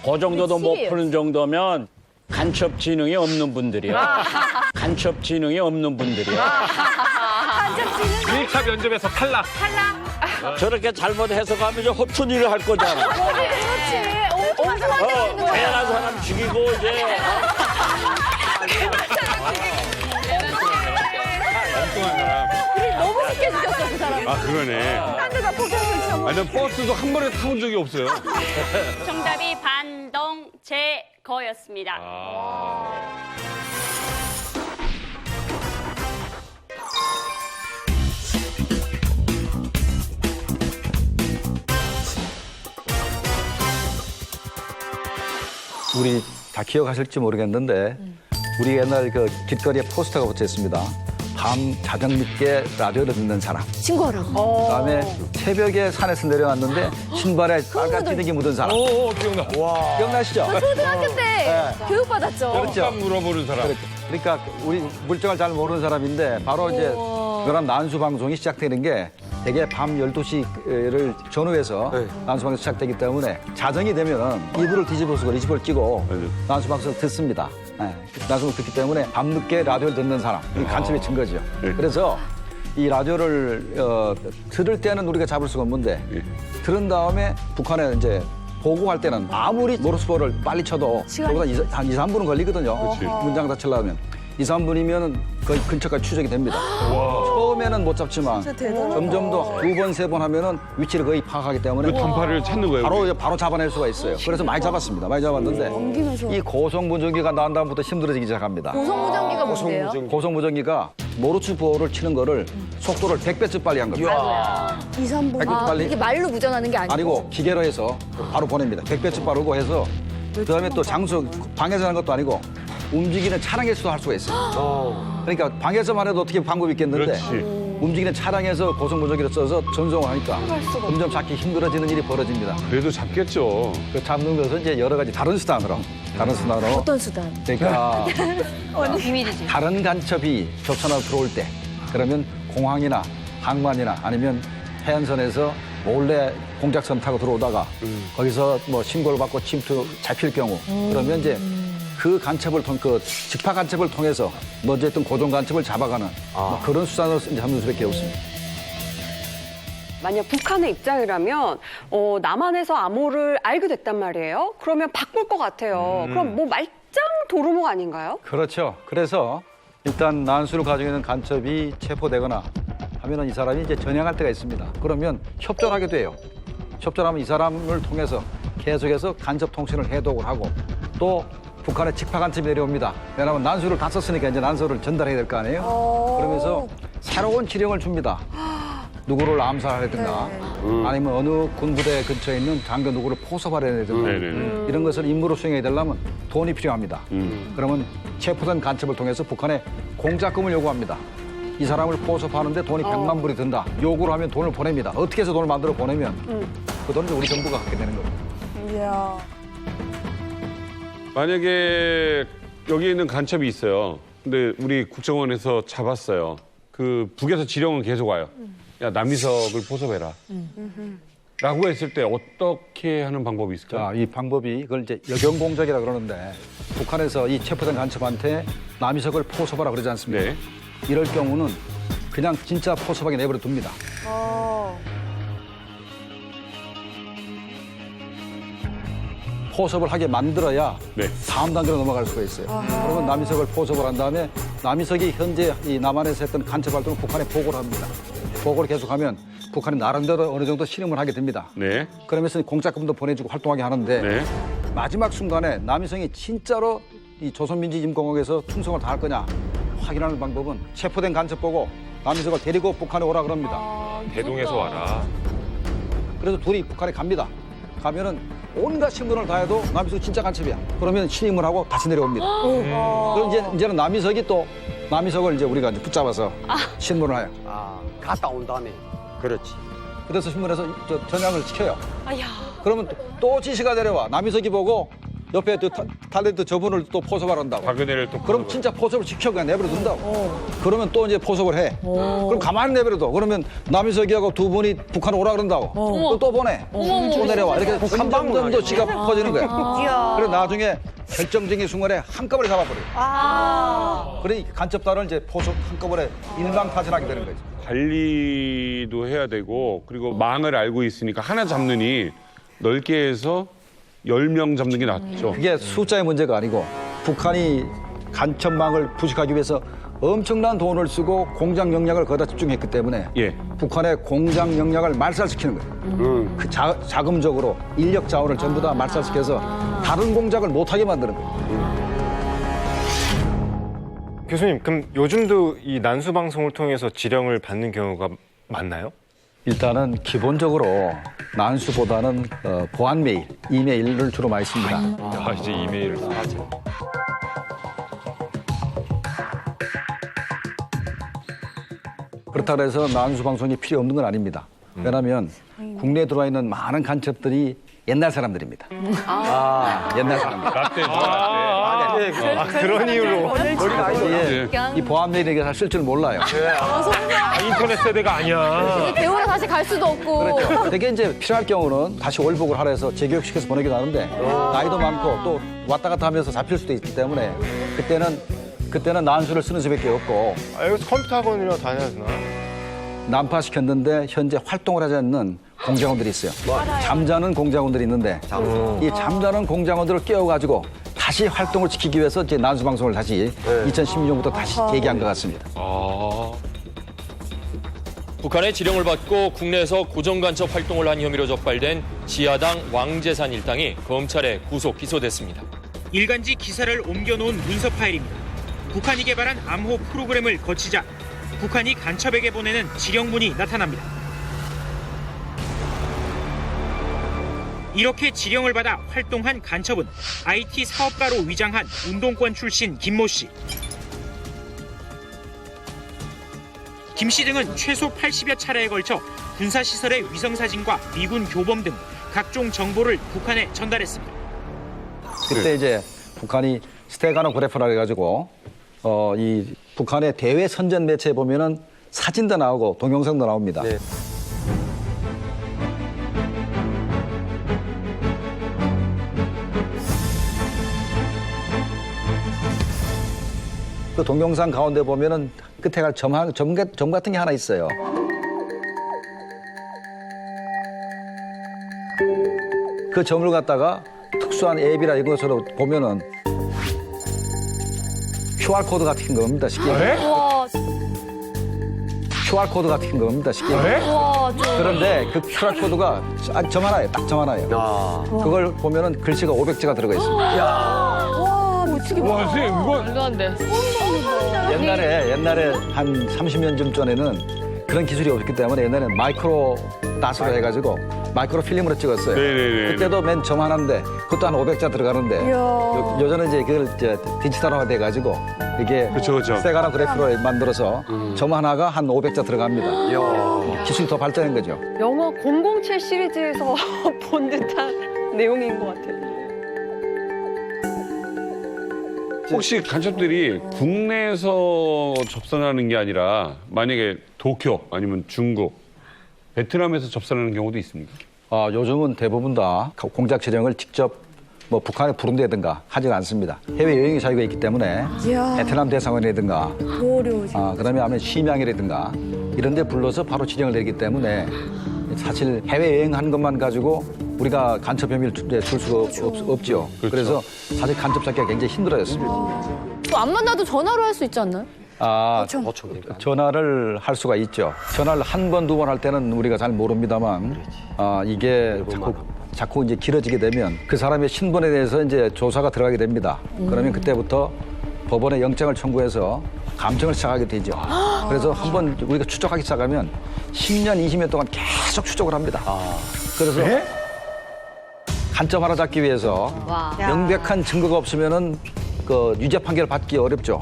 그 정도도 못 그치? 푸는 정도면 간첩 지능이 없는 분들이야. 간첩 지능이 없는 분들이야. 1차 면접에서 탈락. 저렇게 잘못 해석하면 이제 허튼 일을 할 거잖아. 그렇지. 엉뚱하게 되는 거야. 대단한 사람 죽이고 이제. 엉뚱한 사람. 너무 쉽게 죽였어, 그 사람. 아, 그러네. 아니, 난 버스도 한 번에 타본 적이 없어요. 정답이 반동 제거였습니다. 우리 다 기억하실지 모르겠는데 우리 옛날 그 길거리에 포스터가 붙어 있습니다. 밤 자정 늦게 라디오를 듣는 사람. 신고하라고. 그다음에 새벽에 산에서 내려왔는데 신발에 빨간 진흙이 묻은 사람. 기억나. 기억나시죠? 저 초등학교 때 교육받았죠. 그렇죠. 물어보는 사람. 그러니까 우리 물정을 잘 모르는 사람인데 바로 이제 그런 난수 방송이 시작되는 게 대개 밤 12시를 전후해서 난수 방송이 시작되기 때문에 자정이 되면은 이불을 뒤집어서 이불을 끼고 난수 방송을 듣습니다. 난수 방송을 듣기 때문에 밤늦게 라디오를 듣는 사람, 이 간첩의 증거죠. 그래서 이 라디오를 들을 때는 우리가 잡을 수가 없는데 들은 다음에 북한에 이제 보고할 때는 아무리 모르스보를 빨리 쳐도 그보다 한 2, 3분은 걸리거든요. 문장 다 치려면. 2, 3분이면 거의 근처까지 추적이 됩니다. 처음에는 못 잡지만 점점 더 2번, 3번 하면은 위치를 거의 파악하기 때문에 그 단파를 찾는 거예요. 바로 잡아낼 수가 있어요. 그래서 많이 잡았습니다. 많이 잡았는데 이 고성무전기가 나온 다음부터 힘들어지기 시작합니다. 고성무전기가 뭔데요? 고성무전기가 모르츠보를 치는 거를 속도를 100배쯤 빨리 한 겁니다. 2, 3분. 100배쯤 빨리 이게 말로 무전하는 게 아니고. 아니고 기계로 해서 바로 보냅니다. 100배쯤 빠르고 해서 그다음에 또 장소 방에서 하는 것도 아니고 움직이는 차량에서도 할 수가 있어요. 그러니까 방에서만 해도 어떻게 방법이 있겠는데 움직이는 차량에서 고성무전기를 써서 전송을 하니까 점점 잡기 힘들어지는 일이 벌어집니다. 그래도 잡겠죠. 그 잡는 것은 이제 여러 가지 다른 수단으로 어떤 수단? 그러니까 다른 간첩이 조선으로 들어올 때 그러면 공항이나 항만이나 아니면 해안선에서 몰래 공작선 타고 들어오다가 거기서 뭐 신고를 받고 침투 잡힐 경우 그러면 이제 그 간첩을 그 직파 간첩을 통해서 뭐 어쨌든 고정 간첩을 잡아가는 뭐 그런 수단으로 이제 하는 수밖에 없습니다. 만약 북한의 입장이라면 남한에서 암호를 알게 됐단 말이에요. 그러면 바꿀 것 같아요. 그럼 뭐 말짱 도루묵 아닌가요? 그렇죠. 그래서 일단 난수를 가지고 있는 간첩이 체포되거나 하면은 이 사람이 이제 전향할 때가 있습니다. 그러면 협조하게 돼요. 협조하면 이 사람을 통해서 계속해서 간첩 통신을 해독을 하고 또 북한의 직파 간첩이 내려옵니다. 왜냐하면 난수를 다 썼으니까 이제 난수를 전달해야 될 거 아니에요. 그러면서 새로운 지령을 줍니다. 누구를 암살하든가 아니면 어느 군부대 근처에 있는 장교 누구를 포섭하려든가 이런 것을 임무로 수행해야 되려면 돈이 필요합니다. 그러면 체포된 간첩을 통해서 북한에 공작금을 요구합니다. 이 사람을 포섭하는데 돈이 100만 불이 든다. 요구를 하면 돈을 보냅니다. 어떻게 해서 돈을 만들어 보내면 그 돈을 우리 정부가 갖게 되는 겁니다. 이야. 만약에 여기에 있는 간첩이 있어요. 근데 우리 국정원에서 잡았어요. 그 북에서 지령은 계속 와요. 야, 남이석을 포섭해라. 라고 했을 때 어떻게 하는 방법이 있을까요? 이 방법이 그걸 이제 여경공작이라 그러는데 북한에서 이 체포된 간첩한테 남이석을 포섭하라 그러지 않습니까? 네. 이럴 경우는 그냥 진짜 포섭하게 내버려 둡니다. 포섭을 하게 만들어야 네. 다음 단계로 넘어갈 수가 있어요. 그러면 남이석을 포섭을 한 다음에 남이석이 현재 이 남한에서 했던 간첩 활동을 북한에 보고를 합니다. 보고를 계속하면 북한이 나름대로 어느 정도 실험을 하게 됩니다. 네. 그러면서 공작금도 보내주고 활동하게 하는데 네. 마지막 순간에 남이석이 진짜로 이 조선민주인민공화국에서 충성을 다할 거냐 확인하는 방법은 체포된 간첩 보고 남이석을 데리고 북한에 오라 그럽니다. 대동에서 와라. 그래서 둘이 북한에 갑니다. 가면은 온갖 신문을 다 해도 남이석 진짜 간첩이야. 그러면 신임을 하고 다시 내려옵니다. 그럼 이제는 남이석을 이제 우리가 이제 붙잡아서 신문을 해요. 갔다 온 다음에. 그렇지. 그래서 신문에서 전향을 시켜요. 그러면 또 지시가 내려와. 남이석이 보고 옆에 탤런트 저분을 또 포섭을 한다고. 박근혜를 또 그럼 진짜 포섭을 시켜 그냥 내버려 둔다고. 그러면 또 이제 포섭을 해. 그럼 가만히 내버려 둬. 그러면 남이석이하고 두 분이 북한 오라 그런다고. 또 보내. 또 내려와. 이렇게 점점 더 지가 퍼지는 거야. 그래서 나중에 결정적인 순간에 한꺼번에 잡아버려요. 그러니 간첩단을 이제 포섭 한꺼번에 일망타진하게 되는 거죠. 관리도 해야 되고 그리고 망을 알고 있으니까 하나 잡느니 넓게 해서 10명 잡는 게 낫죠. 이게 숫자의 문제가 아니고 북한이 간첩망을 부식하기 위해서 엄청난 돈을 쓰고 공장 역량을 거기다 집중했기 때문에 북한의 공장 역량을 말살시키는 거예요. 그 자금적으로 인력 자원을 전부 다 말살시켜서 다른 공작을 못하게 만드는 거예요. 교수님, 그럼 요즘도 이 난수 방송을 통해서 지령을 받는 경우가 많나요? 일단은 기본적으로 난수보다는 보안 메일, 이메일을 주로 많이 씁니다. 이제 이메일을 하죠. 그렇다고 해서 난수 방송이 필요 없는 건 아닙니다. 왜냐하면 국내에 들어와 있는 많은 간첩들이 옛날 사람들입니다. 옛날 사람들. 그런 이유로. 이 보안 메일에게 쓸 줄 몰라요. 인터넷 세대가 아니야. 배우러 다시 갈 수도 없고. 그렇죠. 되게 이제 필요할 경우는 다시 월북을 하라 해서 재교육시켜서 보내기도 하는데 나이도 많고 또 왔다 갔다 하면서 잡힐 수도 있기 때문에 그때는 난수를 쓰는 수밖에 없고. 여기서 컴퓨터 학원이나 다녀야 되나? 난파시켰는데 현재 활동을 하지 않는 공작원들이 있어요. 잠자는 공작원들이 있는데 이 잠자는 공작원들을 깨워가지고 다시 활동을 지키기 위해서 이제 난수 방송을 다시 2016년부터 다시 재개한 것 같습니다. 북한의 지령을 받고 국내에서 고정간첩 활동을 한 혐의로 적발된 지하당 왕재산 일당이 검찰에 구속 기소됐습니다. 일간지 기사를 옮겨놓은 문서 파일입니다. 북한이 개발한 암호 프로그램을 거치자 북한이 간첩에게 보내는 지령문이 나타납니다. 이렇게 지령을 받아 활동한 간첩은 IT 사업가로 위장한 운동권 출신 김모 씨. 김 씨 등은 최소 80여 차례에 걸쳐 군사시설의 위성사진과 미군 교범 등 각종 정보를 북한에 전달했습니다. 그때 이제 북한이 스테가노그래프라 해가지고 이 북한의 대외 선전 매체에 보면은 사진도 나오고 동영상도 나옵니다. 그 동영상 가운데 보면은 끝에 갈 점 같은 게 하나 있어요. 그 점을 갖다가 특수한 앱이라 이런 것으로 보면은 QR코드 같은 겁니다, 쉽게. QR코드 같은 겁니다, 쉽게. 그런데 그 QR코드가 점 하나예요, 딱 점 하나예요. 그걸 보면은 글씨가 500자가 들어가 있습니다. 와, 멋지게. 와, 선생님, 이거. 말도 안 돼. 옛날에 한 30년 전에는 그런 기술이 없었기 때문에 옛날에 마이크로 닷으로 해가지고 마이크로 필름으로 찍었어요. 네네네. 그때도 맨 점 하나인데 그것도 한 500자 들어가는데 요즘은 이제 그걸 이제 디지털화가 돼가지고 이게 스테가노그래프로 만들어서 점 하나가 한 500자 들어갑니다. 기술이 더 발전한 거죠. 영화 007 시리즈에서 본 듯한 내용인 것 같아요. 혹시 간첩들이 국내에서 접선하는 게 아니라 만약에 도쿄 아니면 중국, 베트남에서 접선하는 경우도 있습니까? 요즘은 대부분 다 공작 지령을 직접 뭐 북한에 부른다든가 하지 않습니다. 해외 여행의 자유가 있기 때문에 이야. 베트남 대사관이라든가 어려워. 그다음에 아마 심양이라든가 이런 데 불러서 바로 지령을 내리기 때문에 사실 해외 여행한 것만 가지고 우리가 간첩 혐의를 줄 수가 없죠. 그래서 사실 간첩 찾기가 굉장히 힘들어졌습니다. 또 안 만나도 전화로 할 수 있지 않나요? 전화를 할 수가 있죠. 전화를 한 번, 두 번 할 때는 우리가 잘 모릅니다만 이게 자꾸 이제 길어지게 되면 그 사람의 신분에 대해서 이제 조사가 들어가게 됩니다. 그러면 그때부터 법원에 영장을 청구해서 감청을 시작하게 되죠. 그래서 한번 우리가 추적하기 시작하면 10년, 20년 동안 계속 추적을 합니다. 그래서 간첩 하나 잡기 위해서 명백한 증거가 없으면은 그 유죄 판결을 받기 어렵죠.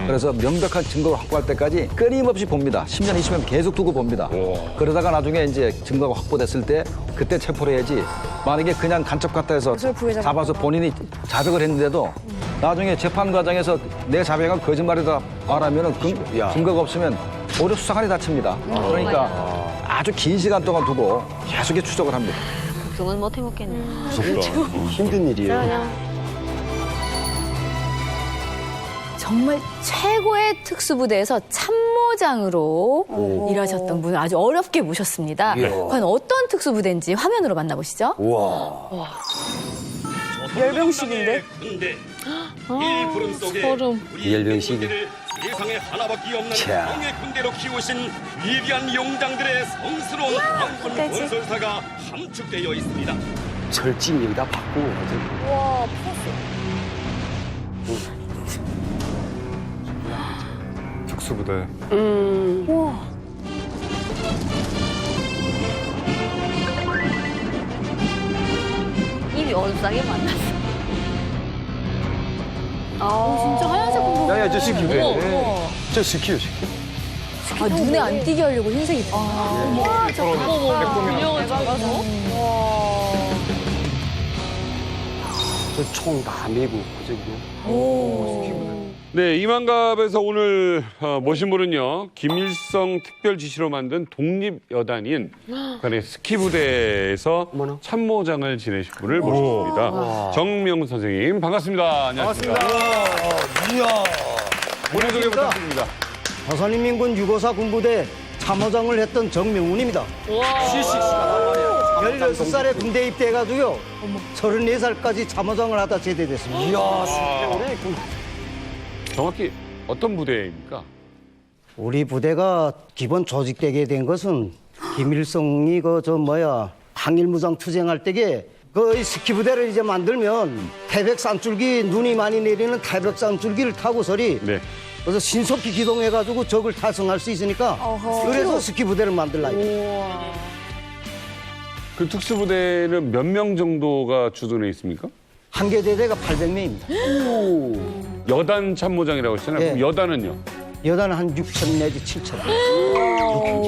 그래서 명백한 증거를 확보할 때까지 끊임없이 봅니다. 10년, 20년 계속 두고 봅니다. 그러다가 나중에 이제 증거가 확보됐을 때 그때 체포를 해야지. 만약에 그냥 간첩 같다 해서 잡아서 본인이 자백을 했는데도 나중에 재판 과정에서 내 자백은 거짓말이다 말하면은 증거가 없으면 오히려 수사관이 다칩니다. 그러니까 아주 긴 시간 동안 두고 계속 추적을 합니다. 걱정은 못 해먹겠네. 힘든 일이에요. 정말 최고의 특수부대에서 참모장으로 일하셨던 분을 아주 어렵게 모셨습니다. 과연 어떤 특수부대인지 화면으로 만나보시죠. 열병식인데? 열병식. 세상에 하나밖에 없는 영의 군대로 키우신 위대한 용장들의 성스러운 황군 건설사가 함축되어 있습니다. 절진 여기다 받고. 와, 풀었어. 특수부대. 우와. 입이 어둡게 만났어. 진짜 하얀색 공부. 저 스키부대. 저 스키요. 눈에 안 띄게 하려고 흰색이. 균형을 잡아서. 저 총 다 메고 그저기요. 네, 이만갑에서 오늘 모신 분은요, 김일성 특별지시로 만든 독립여단인 북한의 스키부대에서 참모장을 지내신 분을 모셨습니다. 정명훈 선생님, 반갑습니다. 안녕하십니까. 이야. 본인 소개 부탁드립니다. 조선인민군 654 군부대 참모장을 했던 정명훈입니다. 16살에 군대 입대해가지고요. 34살까지 참모장을 하다 제대됐습니다. 이야, 진짜 오래 정확히 어떤 부대입니까? 우리 부대가 기본 조직되게 된 것은 김일성이 항일무장 투쟁할 때에 그 스키 부대를 이제 만들면 태백 산줄기 눈이 많이 내리는 태백 산줄기를 타고서리 그래서 신속히 기동해가지고 적을 탈승할 수 있으니까 그래서 스키 부대를 만들라. 그 특수부대는 몇 명 정도가 주둔해 있습니까? 한 개 대대가 800명입니다. 여단 참모장이라고 했잖아요. 네. 그럼 여단은요? 여단은 한 6천 내지 7천.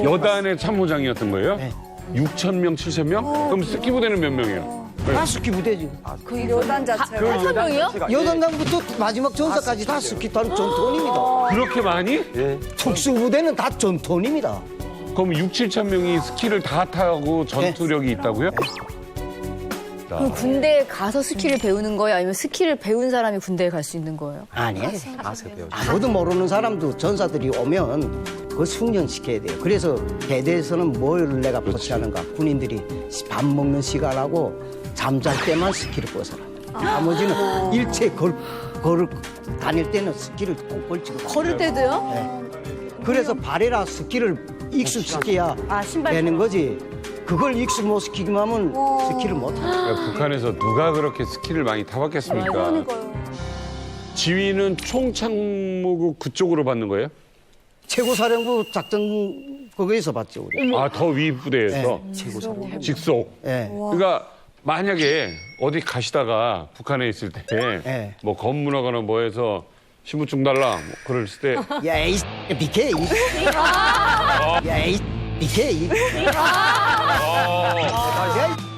여단의 참모장이었던 거예요? 네. 6천 명, 7천 명? 그럼 스키 부대는 몇 명이에요? 다 스키 부대지. 그 여단 자체가. 8명이요? 여단장부터 마지막 전사까지 다 스키 타는 전투원입니다. 그렇게 많이? 특수부대는 다 전투원입니다. 그럼 6, 7천 명이 스키를 다 타고 전투력이 있다고요? 그럼 군대에 가서 스키를 배우는 거예요? 아니면 스키를 배운 사람이 군대에 갈 수 있는 거예요? 아니에요. 아무도 모르는 사람도 전사들이 오면 그걸 숙련시켜야 돼요. 그래서 대대에서는 뭘 내가 포치하는가. 군인들이 밥 먹는 시간하고 잠잘 때만 스키를 벗어라. 나머지는 일체 걸을 다닐 때는 스키를 꼭 걸치고. 걸을 때도요? 네. 그래서 발에라 스키를 익숙시켜야 되는 거지. 그걸 익숙 못 시키기만 하면 스키를 못 해요. 그러니까 북한에서 누가 그렇게 스키를 많이 타봤겠습니까? 지휘는 총참모국 그쪽으로 받는 거예요? 최고사령부 작전 거기에서 받죠. 우리. 아, 더 위 부대에서? 네. 최고사령부. 직속? 네. 그러니까 만약에 어디 가시다가 북한에 있을 때 뭐 검문하거나 뭐 해서 신분증 달라 뭐 그랬을 때 야, 이 비켜. 야, 이 비켜. 야,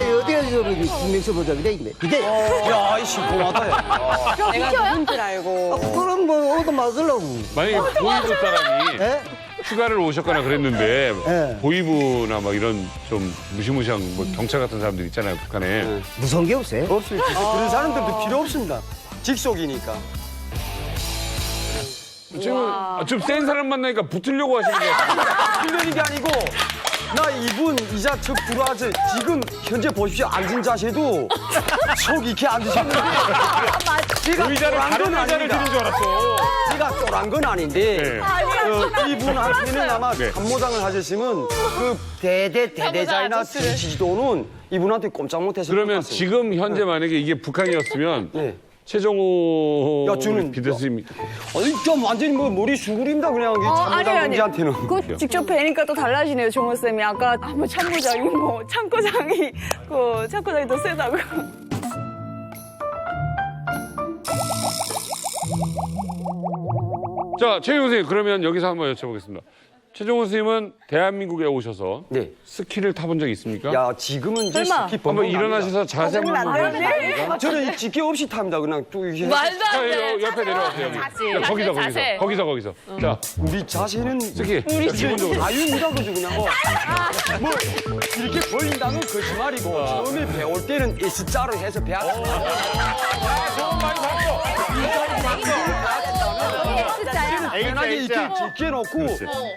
어디가 저기 하면서 보자 그래 있네. 이게 야, 이 시원하다. 내가 누군 줄 알고. 그럼 뭐 얻어 맞으려고. 만약에 보이부 사람이 예? 휴가를 오셨거나 그랬는데 예. 보이부나 막 이런 좀 무시무시한 뭐 경찰 같은 사람들 있잖아요, 북한에. 무서운 게 없어요? 없어요. 그런 사람들도 필요 없습니다. 직속이니까. 지금 센 사람 만나니까 붙으려고 하시는 거예요. 틀리는 게 아니고 나 이분 이자 척 들어와서 지금 현재 보십시오. 앉은 자세도 속 익게 앉으셨는데 제가 의자를 쫄한 다른 건 의자를 아닙니다. 드린 줄 알았어. 제가 쫄한 건 아닌데 네. 이분한테는 아마 네. 참모장을 하셨으면 그 대대자이나 정치지도는 이분한테 꼼짝 못해서 그러면 지금 현재 만약에 이게 북한이었으면 최정호 야, 저는 비대위원장님 아니 좀 완전히 뭐 머리 수그립니다 그냥 참모장 동지한테는. 그 직접 뵈니까 또 달라지네요, 종호 쌤이. 아까 뭐 참모장이 뭐 참고장이 그 참고장이 더 세다고. 자, 최정호 선생님 그러면 여기서 한번 여쭤보겠습니다. 최정호 선생님은 대한민국에 오셔서 스키를 타본 적 있습니까? 야, 지금은 이제 설마. 스키 한번 일어나셔서 자세 한번 보여주세요. 저는 이 직계 없이 탑니다. 그냥 쭉 이렇게. 말도 안 돼. 자, 옆에 내려와세요. 여기. 자, 거기서. 자, 우리 자세는 스키. 우리 자, 기본적으로. 자유입니다, 그죠 그냥. 뭐 이렇게 보인다는 거짓말이고 처음에 배울 때는 S자로 해서 배웠다. 저건 많이 봤어. 편하게 이렇게 적게 놓고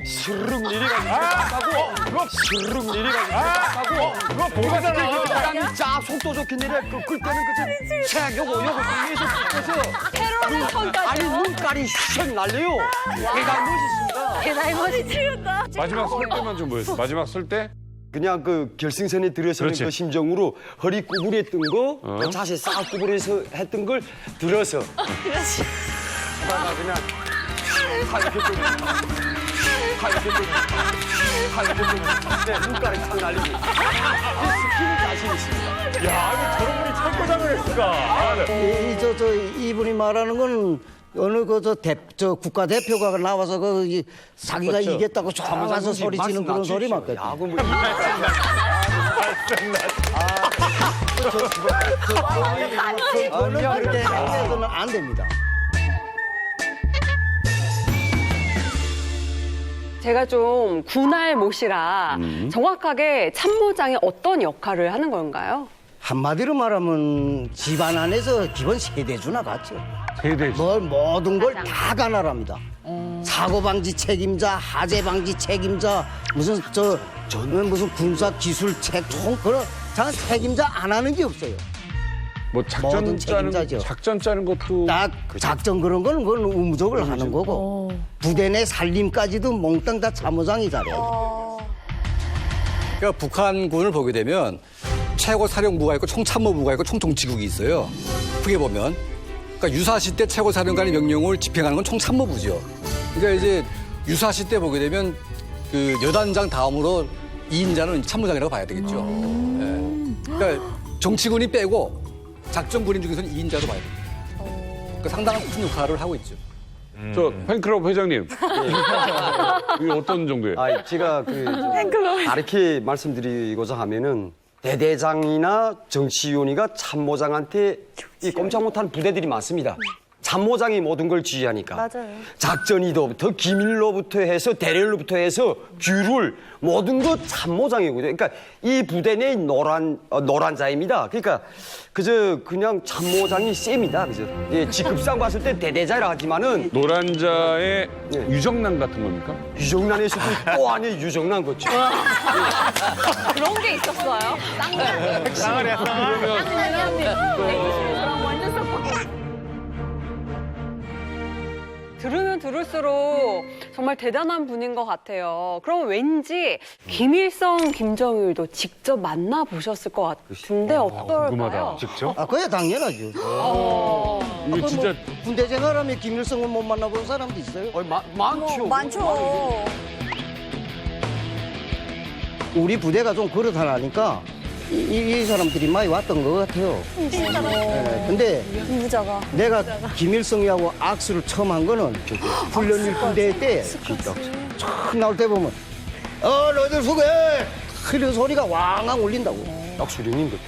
스르륵 내려가지고 하고 스르륵 내려가지고 하고 그거 보잖아. 바람이 쫙 속도 좋게 내려 끌 때는 그저 책 요거 위에서 붙어서 테러는 턴까지. 아니 눈깔이 슉 날려요. 대단히 멋있습니다. 대단히 멋있다. 마지막 설 때만 좀 보여주세요. 마지막 설 때. 그냥 그 결승선에 들어서는 그렇지. 그 심정으로 허리 구부렸던 거, 그 자세 싹 구부려서 했던 걸 들어서. 그렇지. 그냥 네, 눈깔이 탁 날리고. 스키는 자신 있습니다. 야, 이거 저런 분이 참고장을 했을까? 이분이 말하는 건 어느 저 국가대표가 나와서 자기가 그렇죠. 이겼다고 좋아서 소리 지는 그런 소리 맞거든. 그거는 안 됩니다. 제가 좀 군할 못이라 정확하게 참모장이 어떤 역할을 하는 건가요? 한마디로 말하면 집안 안에서 기본 세대주나 같죠. 세대주. 모든 걸 다 관할합니다. 사고 방지 책임자, 화재 방지 책임자, 무슨 무슨 군사 기술책 총 그런 자 책임자 안 하는 게 없어요. 뭐 모든 책임자죠. 작전 짜는 것도 딱 작전 그런 거는 그건 의무적으로 하는 거고 부대 내 살림까지도 몽땅 다 참모장이 잘해요. 그러니까 북한군을 보게 되면 최고 사령부가 있고 총참모부가 있고 총정치국이 있어요. 크게 보면. 그러니까 유사시 때 최고 사령관의 명령을 집행하는 건 총참모부죠. 그러니까 이제 유사시 때 보게 되면 그 여단장 다음으로 2인자는 참모장이라고 봐야 되겠죠. 예. 그러니까 정치군이 빼고 작전군인 중에서는 2인자로 봐야 됩니다. 그러니까 상당한 큰 역할을 하고 있죠. 저 팬클럽 회장님. 이게 어떤 정도예요? 제가 다르게 말씀드리고자 하면은 대대장이나 정치위원이가 참모장한테 이 꼼짝 못한 부대들이 많습니다. 참모장이 모든 걸 지휘하니까. 맞아요. 작전이도부터 기밀로부터 해서 대렬로부터 해서 규율 모든 것 참모장이거든요. 그러니까 이 부대 내 노란자입니다. 그러니까 그냥 참모장이 쌤이다. 그죠? 예, 직급상 봤을 때 대대자라 하지만은 노란자의 유정란 같은 겁니까? 유정란의 수도 또 안에 유정란 거죠. 그런 게 있었어요? 쌍아리야. 들으면 들을수록 정말 대단한 분인 것 같아요. 그럼 왠지 김일성, 김정일도 직접 만나보셨을 것 같은데 어떨까요? 직접? 그야 당연하죠. 이거 진짜 군대 생활하면 김일성을 못 만나본 사람도 있어요. 많죠. 많죠. 우리 부대가 좀 그렇다니까 이 사람들이 많이 왔던 것 같아요. 근데 부자가 내가 김일성이하고 악수를 처음 한 거는 훈련일 군대 때 처음 나올 때 보면 너희들 수고해! 이런 소리가 왕왕 울린다고. 딱 수령인 거죠.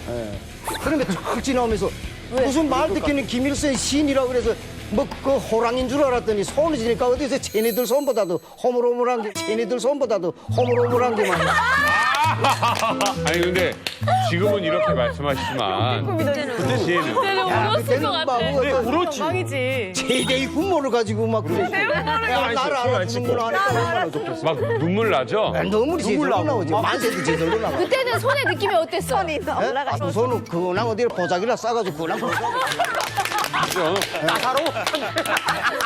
그러면 쫙 지나오면서 무슨 말 듣기는 김일성의 시인이라고 그래서 뭐 그 호랑이인 줄 알았더니 손을 지니까 어디서 쟤네들 손보다도 허물허물한 게 쟤네들 손보다도 허물허물한 게 많아. 아니 근데 지금은 이렇게 말씀하시지만 그 당시에는 울었을 것 같아. 울었지. 망이지. 최대의 분모를 가지고 막 그래. 나를 알아주는구나 하니까 얼마나 좋겠어. 막 눈물 나죠? 눈물이 제대로 나오지. 만세도 제대로 나와. 그때는 손의 느낌이 어땠어? 손이 두 손은 그냥 어디를 보자기나 싸가지고 그냥 그죠?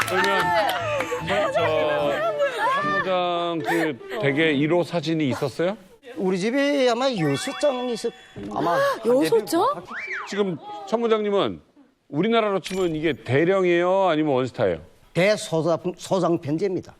그러면 참모장 그 댁에 1호 사진이 있었어요? 우리 집에 아마 여섯장 있었. 아마 여섯장? 지금 참모장님은 우리나라로 치면 이게 대령이에요? 아니면 원스타예요? 대소장 편제입니다.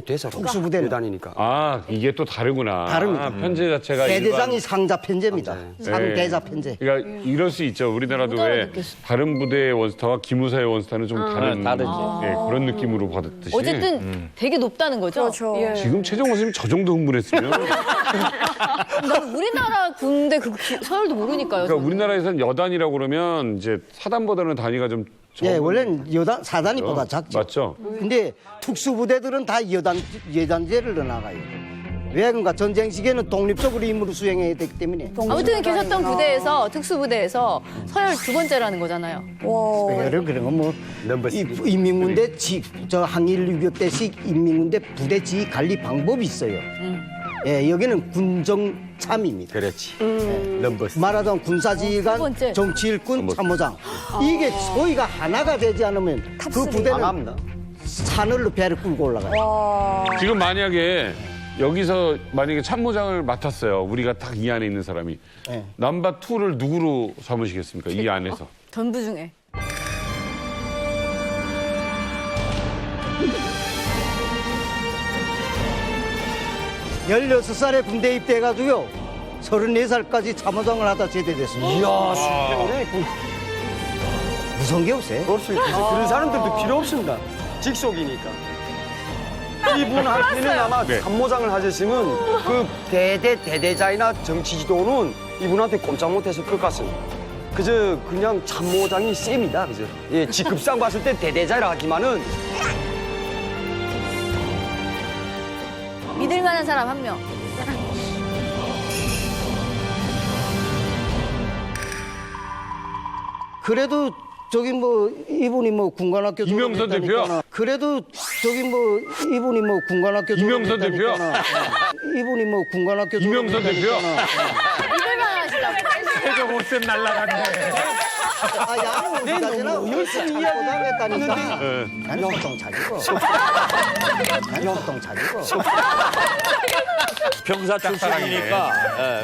대사 특수부대 대단이니까. 아 이게 또 다르구나. 다릅니다. 편제 자체가 대대장이 상자 편제입니다. 네. 상대자 편제. 그러니까 이럴 수 있죠. 우리나라도 왜 다른 부대의 원스타와 기무사의 원스타는 좀 다르지. 예, 그런 느낌으로 받았듯이. 어쨌든 되게 높다는 거죠. 그렇죠. 예. 지금 최정호 선생님 저 정도 흥분했으면 난 우리나라 군대 그 서열도 모르니까요. 그러니까 우리나라에서는 여단이라고 그러면 이제 사단보다는 단위가 좀 예, 원래는 사단위보다 작죠. 맞죠? 근데 특수부대들은 다 여단제를 넣어나가요. 왜 그런가? 전쟁 시기에는 독립적으로 임무를 수행해야 되기 때문에. 아무튼 계셨던 부대에서 특수부대에서 서열 2번째라는 거잖아요. 그런 건 뭐 인민군대 저 항일 6.25 때식 인민군대 부대 지휘 관리 방법이 있어요. 예, 여기는 군정참입니다. 그렇지. 말하자면 군사지휘관, 정치일군, 참모장. 이게 저희가 하나가 되지 않으면 그 부대는 산을로 배를 끌고 올라가요. 지금 만약에 여기서 만약에 참모장을 맡았어요. 우리가 딱 이 안에 있는 사람이. 넘버 2를 누구로 삼으시겠습니까? 이 안에서. 전부 중에. 열여섯 살에 군대 입대해가지고요. 34살까지 참모장을 하다 제대됐습니다. 이야, 신기하네. 무서운 게 없어요. 그런 사람들도 필요 없습니다. 직속이니까. 이분한테는 아마 참모장을 하셨으면 그 대대자이나 정치 지도는 이분한테 꼼짝 못했을 것 같습니다. 그저 그냥 참모장이 쌤이다. 그죠? 예, 직급상 봤을 때 대대자라 하지만은 믿을 만한 사람 한 명. 그래도 저기 뭐 이분이 뭐 군관학교 이명선 대표야? 그래도 저기 뭐 이분이 뭐 군관학교 이명선 대표야? 이분이 뭐 군관학교 이명선 대표야? 믿을 만하시다고. 최정호 쌤 날라갔네. 야는 열심히 이야기했다니까. 나는 보통 잘 읽어. 나는 보통 잘 읽어. 병사 출신이니까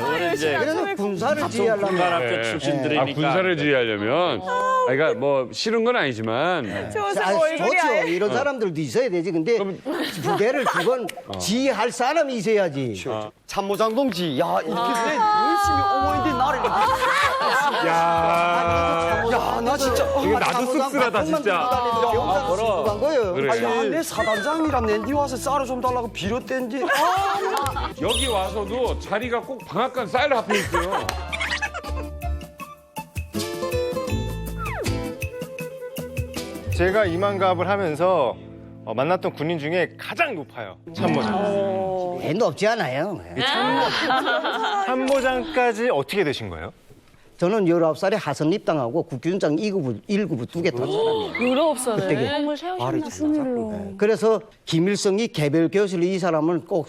우리 이제 그래서 군사를 지휘하려면 군관학교 출신들이니까. 군사를 지휘하려면 그러니까 뭐 싫은 건 아니지만 좋죠. 이런 사람들도 있어야 되지. 근데 부대를 그건 지휘할 사람이 있어야지. 참모장 동지, 야 이렇게 열심히 어머니들 나를 이렇게. 야, 나 진짜 이거 나도 씁쓸하다 진짜. 그런 거예요. 그래. 내 사단장이랑 낸디 와서 쌀을 좀 달라고 빌었댄지. 여기 와서도 자리가 꼭 방앗간 쌀 앞에 있어요. 제가 이만갑을 하면서 만났던 군인 중에 가장 높아요. 참모장. 높지 않아요. 참모장까지 어떻게 되신 거예요? 저는 19살에 하선 입당하고 국军장 1급을 2개 탄 사람이에요. 19살에. 그때게. 꿈을 세우셨나. 그래서 김일성이 개별 교실을 이 사람은 꼭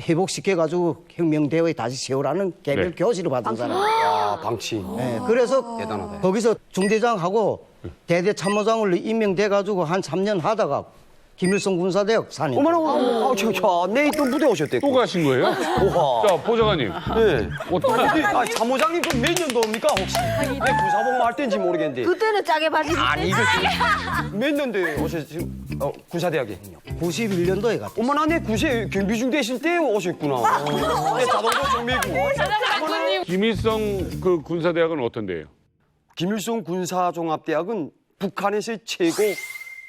회복시켜가지고 혁명대회에 다시 세우라는 개별 교실을 받은 사람이에요. 야, 방치. 그래서 대단하다. 거기서 중대장하고 대대 참모장으로 임명돼가지고 한 3년 하다가 김일성 군사대학 4년. 어머나, 내일 또 무대 오셨대. 또 가신 거예요? 오하. 자, 보좌관님. 네. 어떻게? 참모장님 좀 몇 년도입니까 혹시? 내 군사복무 할 때인지 모르겠는데. 그때는 짜게 받으시 아니, 이거 몇 년도에 오셨지? 군사대학에. 91년도에 갔다. 어머나, 내 구세 경비중 되실 때 오셨구나. 내 자동차 정비고. 김일성 그 군사대학은 어떤 데예요? 김일성 군사종합대학은 북한에서의 최고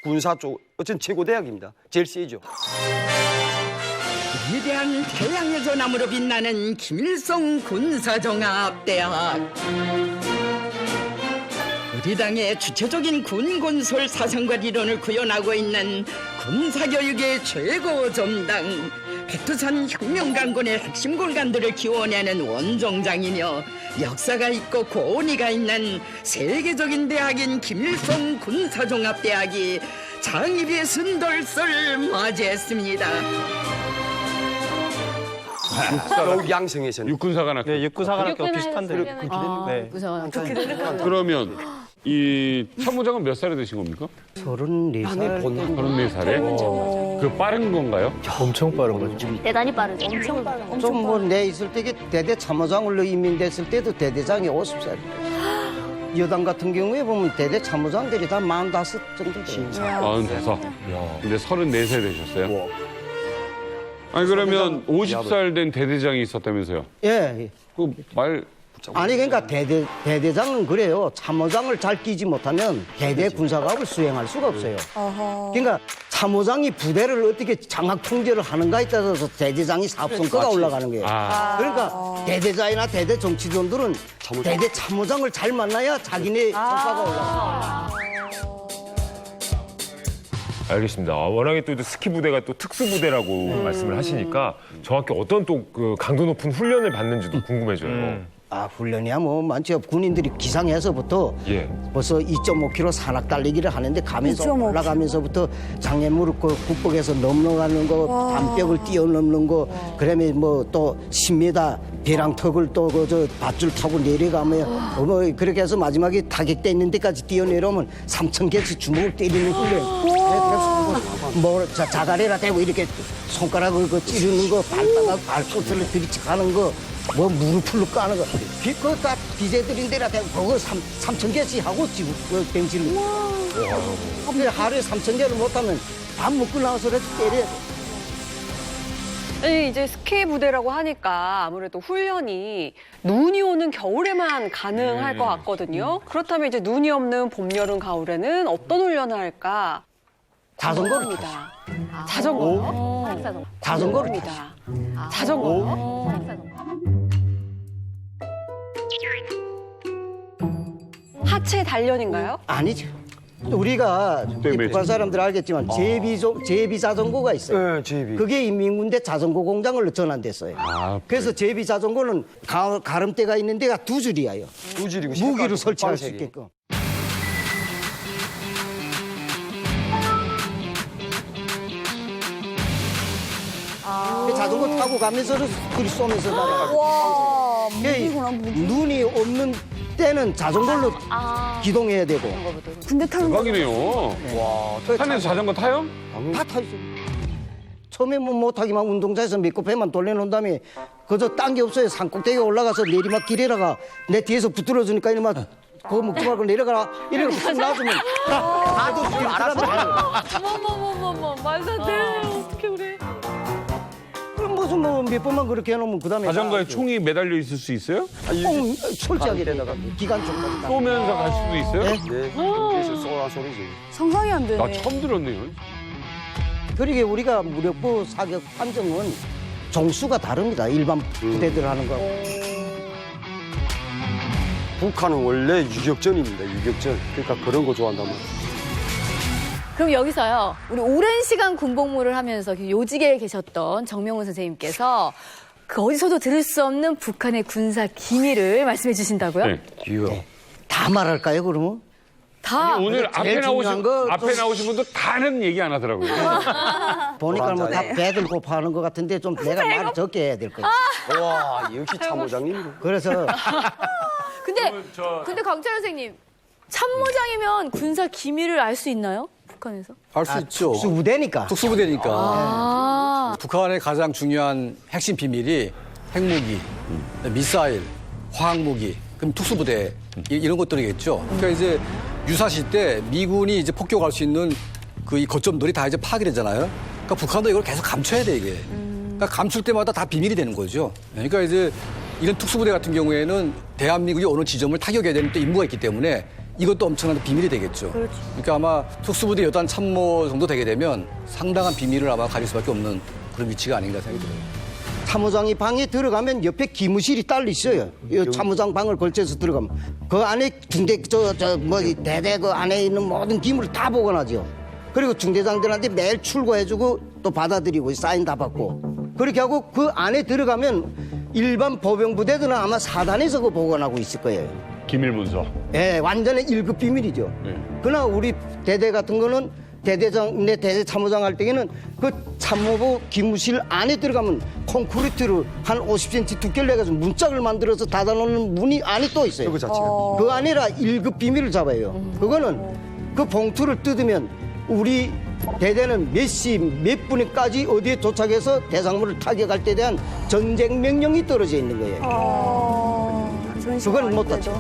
군사 쪽 어쨌든 최고 대학입니다. 제일 세죠. 위대한 태양의 전함으로 빛나는 김일성 군사종합대학. 우리 당의 주체적인 군건설 사상과理論을 구현하고 있는 군사교육의 최고 전당, 백두산 혁명강군의 핵심 골간들을 키워내는 원종장이며 역사가 있고 고온이가 있는 세계적인 대학인 김일성 군사종합대학이 창립의 순돌설 맞이했습니다. 양성에서는 육군사관학교. 네, 육군사관학교 비슷한데. 그러면 이 참모장은 몇 살에 되신 겁니까? 34살. 34살에? 그 빠른 건가요? 엄청 빠른 거죠. 대단히 빠르죠. 엄청 빠르죠. 좀 뭐 내 있을 때 대대 참모장으로 임명됐을 때도 대대장이 50살. 여당 같은 경우에 보면 대대 참모장들이 다 45 정도 돼요. 45. 근데 34세 되셨어요? 아니 그러면 50살 된 대대장이 있었다면서요? 예. 그 말 아니 그러니까 대대장은 그래요. 참모장을 잘 끼지 못하면 대대 군사과학을 수행할 수가 없어요. 그러니까 참모장이 부대를 어떻게 장악 통제를 하는가에 따라서 대대장이 사업성과가 올라가는 거예요. 그러니까 대대장이나 대대 정치전들은 대대 참모장을 잘 만나야 자기네 성과가 올라가요. 알겠습니다. 워낙에 또 스키 부대가 또 특수 부대라고 말씀을 하시니까 정확히 어떤 또 그 강도 높은 훈련을 받는지도 궁금해져요. 훈련이야 뭐 많죠. 군인들이 기상에서부터 벌써 2.5km 산악 달리기를 하는데 가면서 2.5km. 올라가면서부터 장애무릎 그 국복에서 넘어가는 거, 담벽을 뛰어넘는 거, 그다음에 뭐 또 10m 배랑턱을 또 그 저 밧줄 타고 내려가면 뭐 그렇게 해서 마지막에 타격대 있는 데까지 뛰어내려오면 3,000개씩 주먹을 때리는 훈련. 뭐 자가래라 대고 이렇게 손가락을 그 찌르는 거, 발끝을 들이치가는 거. 뭐 무릎을 까는 거, 그거 다 비제들인데라 대고 그거 3,000개씩 하고 지금 그 뱅치를. 근데 하루에 3,000개를 못하면 밥 먹고 나와서라도 때려야 돼. 아니, 이제 스키 부대라고 하니까 아무래도 훈련이 눈이 오는 겨울에만 가능할 것 같거든요. 그렇다면 이제 눈이 없는 봄, 여름, 가을에는 어떤 훈련을 할까? 자전거를 자전거. 자전거입니다. 자전거. 하체 단련인가요? 아니죠. 우리가 북한 사람들 알겠지만 제비 자전거가 있어요. 네, 제비. 그게 인민군대 자전거 공장을 전환됐어요. 그래서 제비 자전거는 가름대가 있는 데가 두 줄이에요. 두 줄이고 무기를 설치할 수 있게끔. 그 자전거 타고 가면서도 그리 쏘면서 날아가고. 눈이 없는 때는 자전거로 기동해야 되고. 군대 타는 거. 대박이네요. 산에서 자전거 타요? 다 타 있어요. 처음에 뭐 못하기만 운동장에서 몇고 배만 돌려놓은 다음에 그저 딴 게 없어요. 산꼭대기에 올라가서 내리막길에다가 내 뒤에서 붙들어주니까 이러면 그거 먹지 말고 내려가라. 이러고 탁 놔주면 다들 어머머머머머 말도 안 돼. 어떻게 그래? 그럼 무슨 뭐 몇 번만 그렇게 해놓으면 그다음에 자전거에 총이 매달려 있을 수 있어요? 솔직하게 되다가 기관총까지 쏘면서 갈 수도 있어요? 네. 그래서 쏘라 소리지. 상상이 안 되네. 나 처음 들었네요. 그러게 우리가 무력부 사격 판정은 종수가 다릅니다. 일반 부대들 하는 거. 북한은 원래 유격전입니다. 유격전. 그러니까 그런 거 좋아한단 말이에요. 그럼 여기서요, 우리 오랜 시간 군복무를 하면서 요직에 계셨던 정명훈 선생님께서 그 어디서도 들을 수 없는 북한의 군사 기밀을 말씀해 주신다고요? 네. 다 말할까요, 그러면? 다. 오늘 앞에 제일 중요한 거 나오신 분도 다는 얘기 안 하더라고요. 보니까 뭐 다 배들 고파하는 것 같은데 좀 내가 말을 적게 해야 될 것 같아요. 와, 역시 참모장님. 그래서 근데 강철 선생님, 참모장이면 군사 기밀을 알 수 있나요? 북한에서? 알 수 있죠. 특수부대니까. 특수부대니까. 북한의 가장 중요한 핵심 비밀이 핵무기, 미사일, 화학무기, 그럼 특수부대 이런 것들이겠죠. 그러니까 이제 유사시 때 미군이 이제 폭격할 수 있는 그 이 거점들이 다 이제 파괴되잖아요. 그러니까 북한도 이걸 계속 감춰야 돼 이게. 그러니까 감출 때마다 다 비밀이 되는 거죠. 그러니까 이제 이런 특수부대 같은 경우에는 대한민국이 어느 지점을 타격해야 되는 또 임무가 있기 때문에 이것도 엄청난 비밀이 되겠죠. 그러니까 아마 특수부대 여단 참모 정도 되게 되면 상당한 비밀을 아마 가질 수밖에 없는 그런 위치가 아닌가 생각이 들어요. 참모장이 방에 들어가면 옆에 기무실이 따로 있어요. 이 참모장 방을 걸쳐서 들어가면 그 안에 중대 대대 그 안에 있는 모든 기물을 다 보관하죠. 그리고 중대장들한테 매일 출고해주고 또 받아들이고 사인 다 받고 그렇게 하고 그 안에 들어가면 일반 보병 부대들은 아마 사단에서 그 보관하고 있을 거예요. 기밀 문서. 예, 완전히 1급 비밀이죠. 그러나 우리 대대 같은 거는 내 대대 참모장 할 때에는 그 참모부 기무실 안에 들어가면 콘크리트로 한 50cm 두께를 내가지고 문짝을 만들어서 닫아놓는 문이 안에 또 있어요. 그 자체가. 그 안에라 1급 비밀을 잡아요. 그거는 그 봉투를 뜯으면 우리 대대는 몇 시 몇 분에까지 어디에 도착해서 대상물을 타격할 때에 대한 전쟁 명령이 떨어져 있는 거예요. 그건 못 닫죠.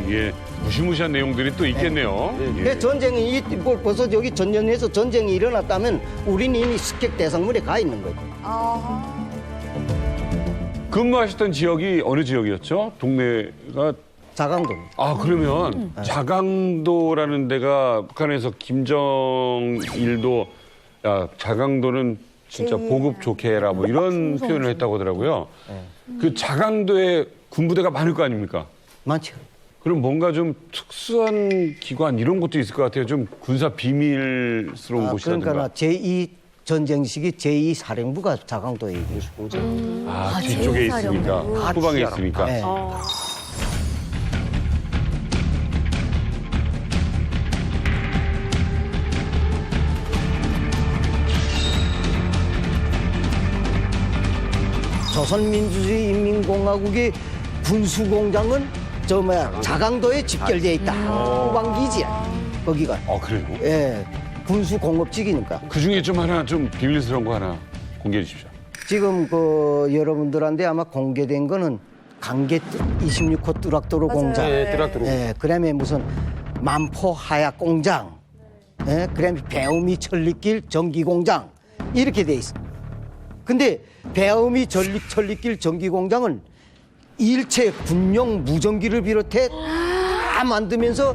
이게 무시무시한 내용들이 또 있겠네요. 근데 전쟁이 벌써 여기 전년에서 전쟁이 일어났다면 우리는 이미 습격 대상물에 가 있는 거죠. 근무하셨던 지역이 어느 지역이었죠? 동네가 자강도. 그러면 자강도라는 데가 북한에서 김정일도 자강도는 진짜 보급 좋게 해라 뭐 이런 표현을 했다고 하더라고요. 그 자강도에 군부대가 많을 거 아닙니까? 많죠. 그럼 뭔가 좀 특수한 기관 이런 것도 있을 것 같아요. 좀 군사 비밀스러운 곳이라든가. 그러니까 제2 전쟁 시기 제2사령부가 자강도에 있고. 뒤쪽에 있으니까. 후방에 있으니까. 네. 조선민주주의 인민공화국의 군수공장은 자강도에 집결되어 있다. 후방기지야. 거기가. 그래요? 예. 군수공업직이니까. 그 중에 좀 하나 좀 비밀스러운 거 하나 공개해 주십시오. 지금 여러분들한테 아마 공개된 거는 강계 26호 뚜락도로 공장. 네, 뚜락도로. 예, 그다음에 무슨 만포 하약 공장. 예, 그다음에 배우미 천리길 전기 공장. 이렇게 돼 있어. 근데 배우미 천리길 전기 공장은 일체 군용 무전기를 비롯해 다 만들면서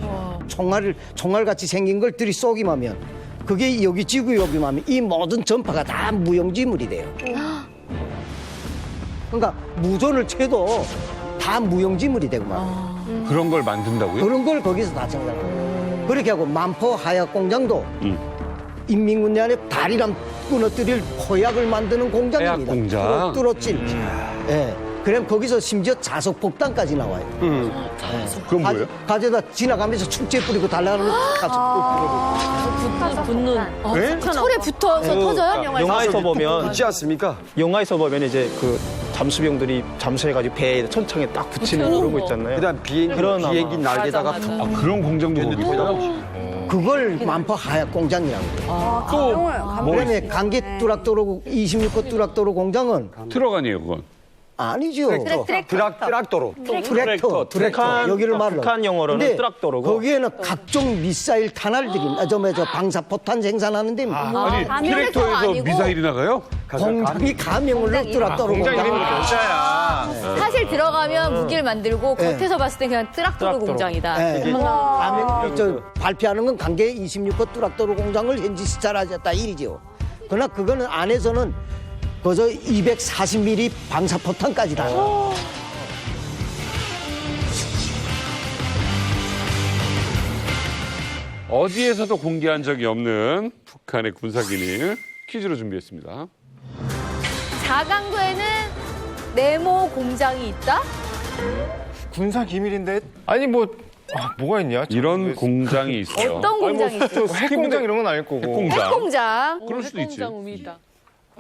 총알같이 생긴 걸 들이쏘기만 하면 그게 여기 지구에 오기만 하면 이 모든 전파가 다 무용지물이 돼요. 그러니까 무전을 쳐도 다 무용지물이 되고 말이에요. 그런 걸 만든다고요? 그런 걸 거기서 다 생산해요. 그렇게 하고 만포 하약 공장도 인민군대 안에 다리랑 끊어뜨릴 포약을 만드는 공장입니다. 해약 공장. 뚜러질. 예. 그럼 거기서 심지어 자석폭탄까지 나와요. 그건 뭐예요? 가져다 지나가면서 축제 뿌리고 달라가는 자석폭탄. 붙는. 네? 철에 붙어서 터져요? 영화에서 보면 있지 않습니까? 영화에서 보면 이제 그 잠수병들이 잠수해가지고 배에 천창에 딱 붙이는 그런 거 있잖아요. 그다음 비행기 날개다가 그런 공장도 거기 있어요? 그걸 만포 하약 공장이라고 해요. 또 그다음에 강계 뚜락도로 26호 뚜락도로 공장은 트럭 아니에요, 그건? 아니죠. 트락도로. 트랙터. 여기를 말로. 북한 영어로는 근데 트락도로고. 거기에는 각종 미사일 탄알들이, 저 방사포탄 생산하는 데입니다. 아니, 트랙터에서 미사일이 나가요? 공장이 가명을 트락도로 공장 이름이 공장. 진짜야. 사실 들어가면 무기를 만들고 겉에서 봤을 때 그냥 트락도로 공장이다. 예. 가명, 발표하는 건 강계 26호 뚜락도로 공장을 현지 시찰하셨다 일이죠. 그러나 그거는 안에서는 그저 240mm 방사포탄까지 다. 어디에서도 공개한 적이 없는 북한의 군사기밀 퀴즈로 준비했습니다. 자강도에는 네모 공장이 있다? 군사 기밀인데? 아니 뭐가 있냐? 이런 공장이 있어요. 어떤 공장이 있어요? 핵공장 이런 건 아닐 거고. 핵공장. 그럴 수도 있지.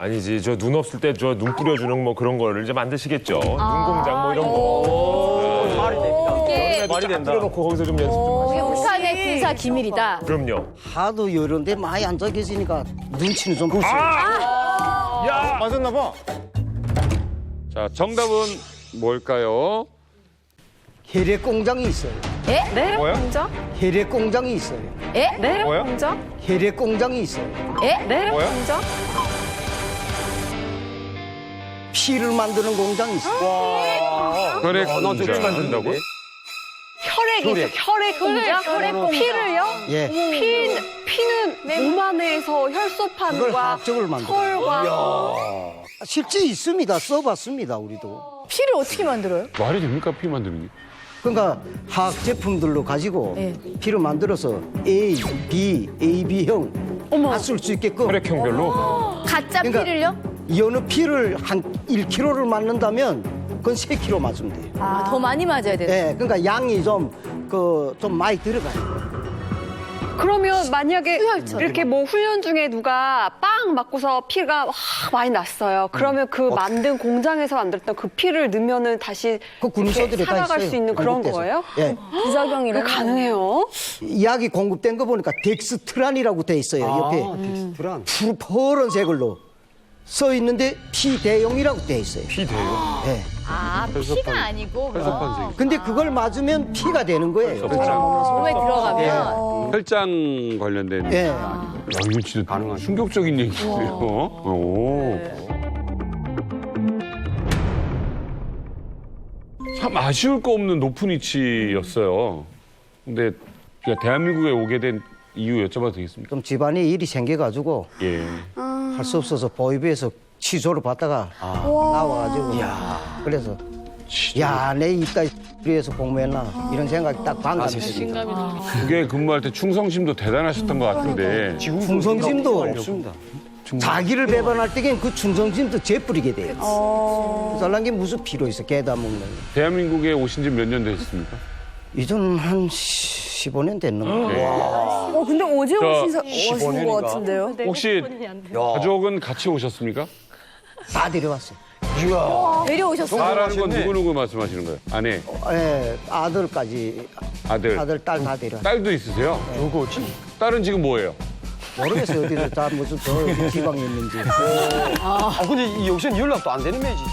아니지, 저 눈 없을 때 저 눈 뿌려주는 뭐 그런 거를 이제 만드시겠죠. 눈공장 뭐 이런 거. 말이 됩니다. 이게 말이 된다. 뿌려놓고 거기서 좀 연습 좀 이게 북한의 군사 기밀이다. 그럼요. 하도 이런 데 많이 앉아 계시니까 눈치는 좀 보세요. 야, 맞았나 봐. 자, 정답은 뭘까요? 혈액 공장이 있어요. 예? 네? 뭐야? 공장? 혈액 공장이 있어요. 예? 네? 뭐야? 공장? 혈액 공장이 있어요. 예? 네? 뭐야? 공장? 피를 만드는 공장이 있어요. 혈액 공장 만든다고? 혈액 혈액이 있어. 혈액 공장? 혈액 공장. 피를요? 예. 피는 몸 안에서 그걸 혈소판과 화학적으로 만들어요. 털과 실제 있습니다. 써봤습니다, 우리도. 피를 어떻게 만들어요? 말이 됩니까? 피 만드는 게? 그러니까 화학 제품들로 가지고 네. 피를 만들어서 A, B, AB형 다 쓸 수 있게끔. 혈액형별로? 가짜 그러니까 피를요? 어느 피를 한 1kg를 맞는다면 그건 3kg 맞으면 돼요. 아, 더 많이 맞아야 돼요. 네, 그러니까 양이 좀 많이 들어가요. 그러면 만약에 수혈처럼. 이렇게 뭐 훈련 중에 누가 빵 맞고서 피가 많이 났어요. 그러면 그 만든 공장에서 만들었던 그 피를 넣으면은 다시 그 군소들이 다 살아갈 있어요. 수 있는 그런 공급돼서. 거예요? 예. 부작용이라 가능해요? 약이 공급된 거 보니까 덱스트란이라고 돼 있어요. 옆에 덱스트란. 푸른색으로 써 있는데 피대용이라고 돼 있어요. 피대용? 네. 아, 피가 아니고. 혈소판생. 근데 그걸 맞으면 피가 되는 거예요. 몸에 들어가면. 혈장 관련된. 예. 야, 이거 진짜 충격적인 얘기네요. 오. 참 아쉬울 거 없는 높은 위치였어요. 근데 제가 대한민국에 오게 된 이유 여쭤봐도 되겠습니까? 좀 집안에 일이 생겨가지고 예. 할 수 없어서 보이부에서 취조를 받다가 나와가지고 그래서 야, 내 이따 위해서 공부했나 이런 생각이 딱 방금 들었습니다. 그게 근무할 때 충성심도 대단하셨던 것 같은데. 충성심도 없습니다. 자기를 배반할 때엔 그 충성심도 재뿌리게 돼요. 그 사람 게 무슨 필요 있어, 개다 먹는 거. 대한민국에 오신 지 몇 년 되셨습니까? 이전 한 15년 됐는 거 같아요. 근데 어제 저 오신 것 같은데요? 혹시 가족은 같이 오셨습니까? 다 데려왔어요. 데려오셨어요. 다라는 건 누구 말씀하시는 거예요? 아내, 예, 아들까지, 아들, 딸 다 데려왔어요. 딸도 있으세요? 누구지? 딸은 지금 뭐예요? 모르겠어요. 어디서 다 무슨 저 지방에 있는지. 근데 여기서는 연락도 안 되는 매지.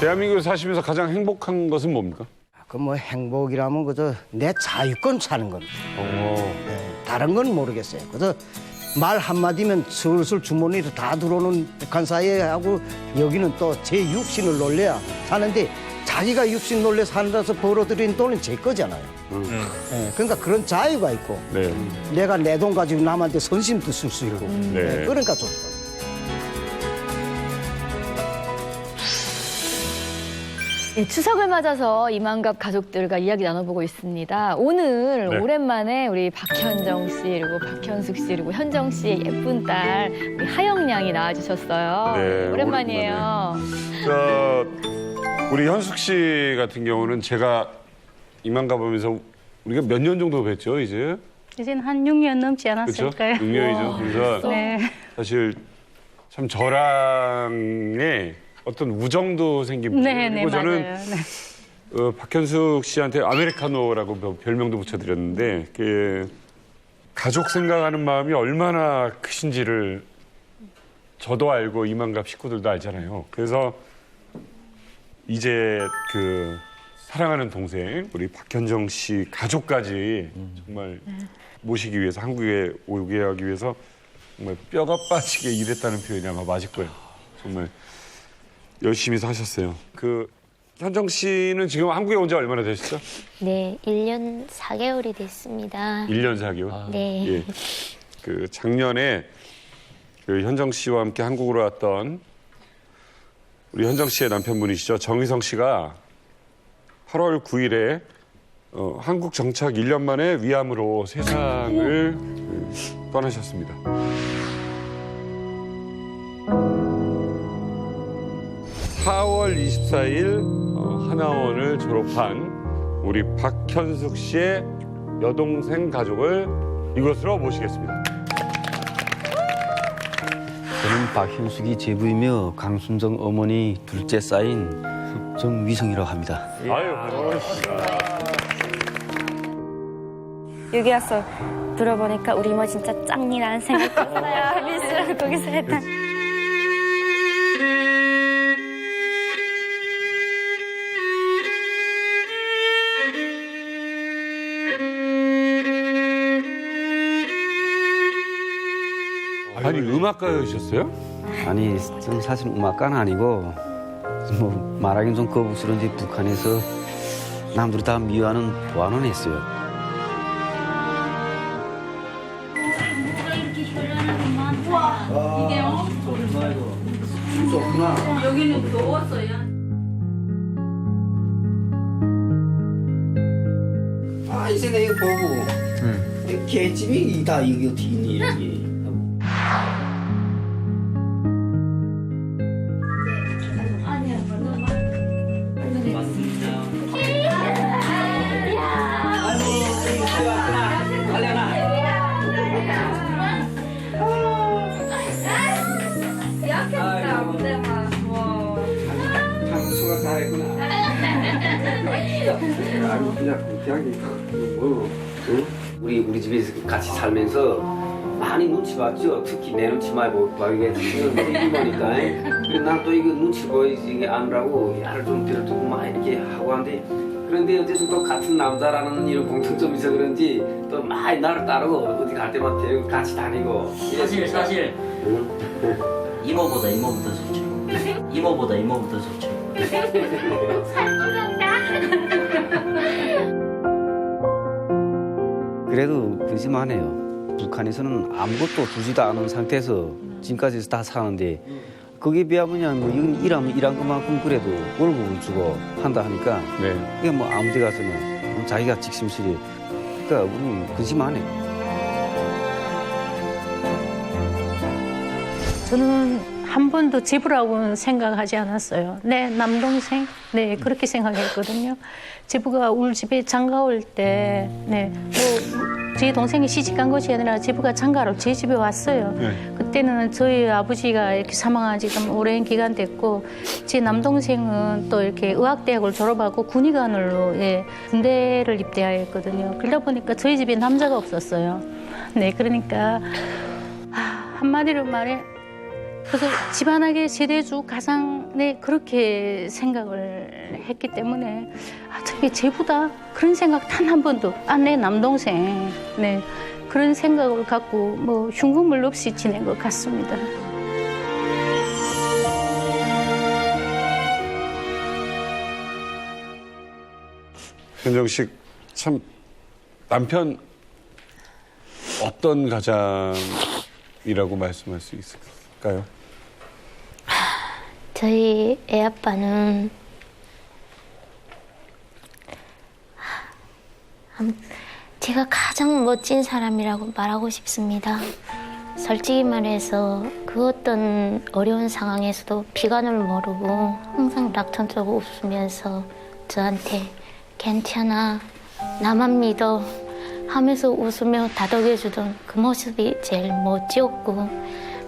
대한민국에 사시면서 가장 행복한 것은 뭡니까? 그 뭐 행복이라면 그저 내 자유권 사는 겁니다. 다른 건 모르겠어요. 그저 말 한마디면 슬슬 주머니로 다 들어오는 북한 사회에 하고 여기는 또 제 육신을 놀려야 사는데 자기가 육신 놀려 산다서 벌어들인 돈은 제 거잖아요. 그러니까 그런 자유가 있고 네. 내가 내 돈 가지고 남한테 선심도 쓸 수 있고 네. 그러니까 좋다. 네, 추석을 맞아서 이만갑 가족들과 이야기 나눠보고 있습니다. 오늘 네. 오랜만에 우리 박현정 씨 그리고 박현숙 씨 그리고 현정 씨의 예쁜 딸 우리 하영 양이 나와주셨어요. 네, 오랜만이에요. 우리 현숙 씨 같은 경우는 제가 이만갑 보면서 우리가 몇 년 정도 뵀죠, 이제? 이제는 한 6년 넘지 그렇죠? 않았을까요? 6년이죠. 그래서 네. 사실 참 저랑의 어떤 우정도 생깁니다. 네, 그리고 저는 맞아요. 네. 박현숙 씨한테 아메리카노라고 별명도 붙여드렸는데 그 가족 생각하는 마음이 얼마나 크신지를 저도 알고 이만갑 식구들도 알잖아요. 그래서 이제 그 사랑하는 동생 우리 박현정 씨 가족까지 정말 모시기 위해서 한국에 오게 하기 위해서 정말 뼈가 빠지게 일했다는 표현이 아마 맞을 거예요. 정말 열심히 사셨어요. 그 현정 씨는 지금 한국에 온 지 얼마나 되셨죠? 네, 1년 4개월이 됐습니다. 1년 4개월. 네. 예. 그 작년에 그 현정 씨와 함께 한국으로 왔던 우리 현정 씨의 남편분이시죠. 정희성 씨가 8월 9일에 한국 정착 1년 만에 위암으로 세상을 떠나셨습니다. (4월 24일) 하나원을 졸업한 우리 박현숙 씨의 여동생 가족을 이곳으로 모시겠습니다. 저는 박현숙이 제부이며 강순정 어머니 둘째 쌓인 정위성이라고 합니다. 아유, 반갑습니다. 여기 와서 들어보니까 우리 이모 진짜 짱이라는 생각이 들었어요. 미스랑 거기서 했던. 아니 음악가이셨어요? 아니, 저는 사실 음악가는 아니고 뭐 말하긴 좀 거북스러운데 북한에서 남들이 다 미워하는 보안은 했어요. 여기는 더웠어요. 아, 이 생각 이거 보고 개집이 다 이게 어떻게 있니 여기. 수가 다 했구나. 아니 그냥 뭐 우리 집에서 같이 살면서 많이 눈치 봤죠. 특히 내 눈치 많이 보이게 되는 거니까. 그래서 난 또 이거 눈치 보이지 않으라고 야를 좀 들어두고 막 이렇게 하고 하는데, 그런데 어쨌든 또 같은 남자라는 이런 공통점이 있어 그런지 또 많이 나를 따르고 어디 갈 때마다 데리고 같이 다니고. 사실 이모보다 좋죠. 이모보다 좋죠. 그래도 근심하네요. 북한에서는 아무것도 주지도 않은 상태에서 지금까지 다 사는데 거기에 비하면 뭐 이건 일한 것만큼 그래도 월급을 주고 한다 하니까 이게 뭐 아무 데 가서는 자기가 직심술이, 그러니까 우리는 근심하네요. 저는 한 번도 제부라고는 생각하지 않았어요. 내 남동생, 그렇게 생각했거든요. 제부가 우리 집에 장가 올 때, 제 동생이 시집간 것이 아니라 제부가 장가로 제 집에 왔어요. 그때는 저희 아버지가 이렇게 사망한 지 좀 오랜 기간 됐고, 제 남동생은 또 이렇게 의학대학을 졸업하고 군의관으로 군대를 입대하였거든요. 그러다 보니까 저희 집에 남자가 없었어요. 그러니까 한마디로 말해, 그래서 집안하게 세대주 가장 그렇게 생각을 했기 때문에 저게 제부다 그런 생각 단 한 번도 내 남동생 그런 생각을 갖고 뭐 흉금을 없이 지낸 것 같습니다. 현정식 참 남편 어떤 가장이라고 말씀할 수 있을까요? 저희 애아빠는 제가 가장 멋진 사람이라고 말하고 싶습니다. 솔직히 말해서 그 어떤 어려운 상황에서도 비관을 모르고 항상 낙천적으로 웃으면서 저한테 괜찮아, 나만 믿어 하면서 웃으며 다독여주던 그 모습이 제일 멋지었고,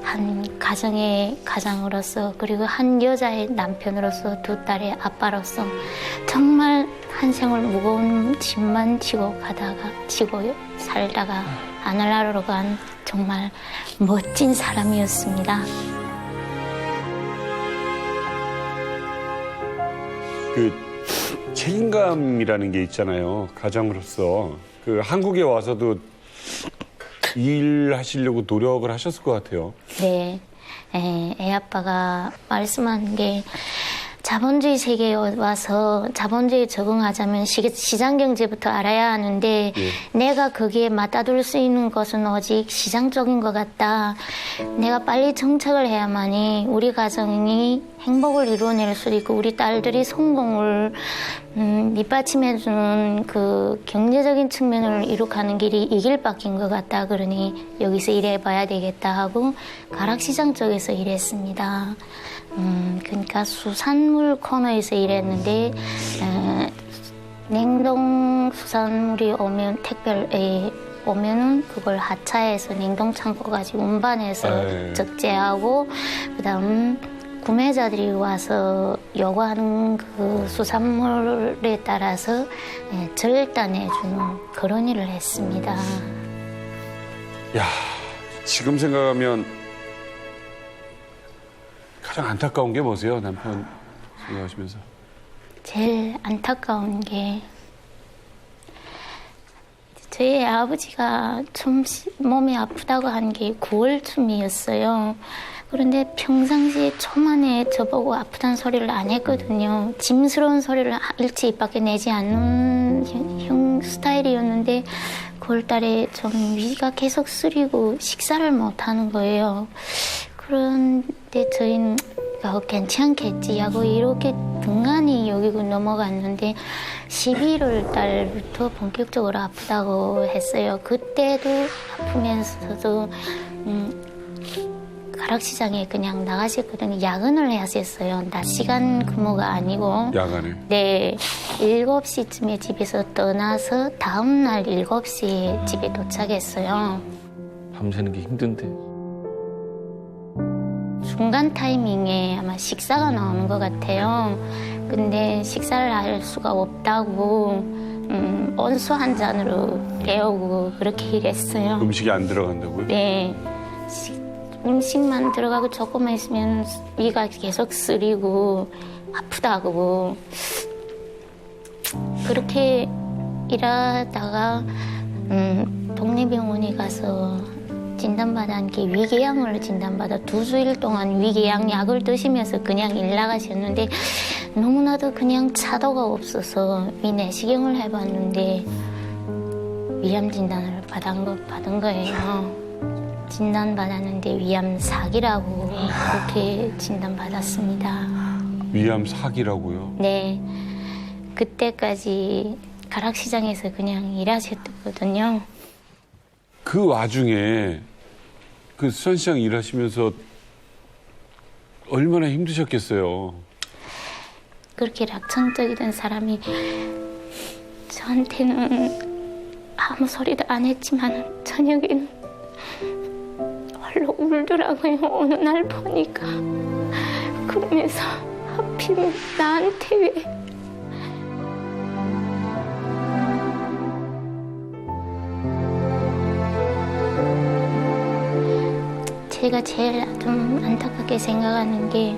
한 가정의 가장으로서, 그리고 한 여자의 남편으로서, 두 딸의 아빠로서 정말 한 생을 무거운 짐만 지고 살다가 하늘나라로 간 정말 멋진 사람이었습니다. 그 책임감이라는 게 있잖아요. 가장으로서 그 한국에 와서도 일하시려고 노력을 하셨을 것 같아요. 네, 애아빠가 말씀한 게 자본주의 세계에 와서 자본주의에 적응하자면 시장 경제부터 알아야 하는데 내가 거기에 맞다둘 수 있는 것은 오직 시장적인 것 같다. 내가 빨리 정착을 해야만이 우리 가정이 행복을 이루어낼 수 있고 우리 딸들이 성공을 밑받침해주는 그 경제적인 측면을 이룩하는 길이 이 길밖인 것 같다. 그러니 여기서 일해봐야 되겠다 하고 가락시장 쪽에서 일했습니다. 그러니까 수산물 코너에서 일했는데 냉동 수산물이 오면 택배에 오면은 그걸 하차해서 냉동 창고까지 운반해서 적재하고, 그다음 구매자들이 와서 요구하는 그 수산물에 따라서 절단해주는 그런 일을 했습니다. 야, 지금 생각하면 가장 안타까운 게 뭐세요? 남편 생각하시면서. 제일 안타까운 게 저희 아버지가 좀 몸이 아프다고 한 게 9월쯤이었어요. 그런데 평상시에 초만에 저보고 아프다는 소리를 안 했거든요. 짐스러운 소리를 일체 입 밖에 내지 않는 형 스타일이었는데 9월달에 좀 위가 계속 쓰리고 식사를 못하는 거예요. 그런데 저희는 괜찮겠지 하고 이렇게 등간히 여기고 넘어갔는데 11월 달부터 본격적으로 아프다고 했어요. 그때도 아프면서도 가락시장에 그냥 나가셨거든요. 야근을 하셨어요. 낮 시간 근무가 아니고. 야간에? 네. 7시쯤에 집에서 떠나서 다음날 7시에 집에 도착했어요. 밤새는 게 힘든데. 중간 타이밍에 아마 식사가 나오는 것 같아요. 근데 식사를 할 수가 없다고 온수 한 잔으로 데우고 그렇게 일했어요. 음식이 안 들어간다고요? 네. 음식만 들어가고 조금만 있으면 위가 계속 쓰리고 아프다고 그렇게 일하다가 동네 병원에 가서 진단받은 게 위궤양을 진단받아 2주일 동안 위궤양 약을 드시면서 그냥 일 나가셨는데 너무나도 그냥 차도가 없어서 위 내시경을 해봤는데 위암 진단을 받은 거예요. 진단받았는데 위암 4기라고 그렇게 진단받았습니다. 위암 4기라고요? 네. 그때까지 가락시장에서 그냥 일하셨거든요. 그 와중에 그 수산시장 일하시면서 얼마나 힘드셨겠어요? 그렇게 낙천적이던 사람이 저한테는 아무 소리도 안 했지만 저녁에는 홀로 울더라고요. 어느 날 보니까. 그러면서 하필 나한테 왜 제가 제일 좀 안타깝게 생각하는 게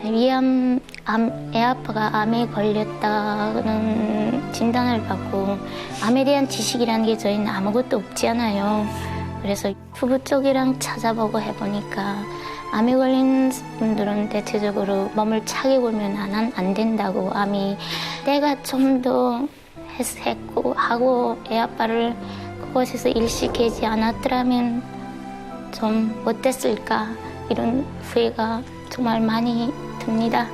애 아빠가 암에 걸렸다는 진단을 받고 암에 대한 지식이라는 게 저희는 아무것도 없잖아요. 그래서 부부 쪽이랑 찾아보고 해보니까 암에 걸린 분들은 대체적으로 몸을 차게 굴면 안 된다고 암이 내가 좀 더 했고 하고 애 아빠를 그곳에서 일시키지 않았더라면 좀 어땠을까 이런 후회가 정말 많이 듭니다.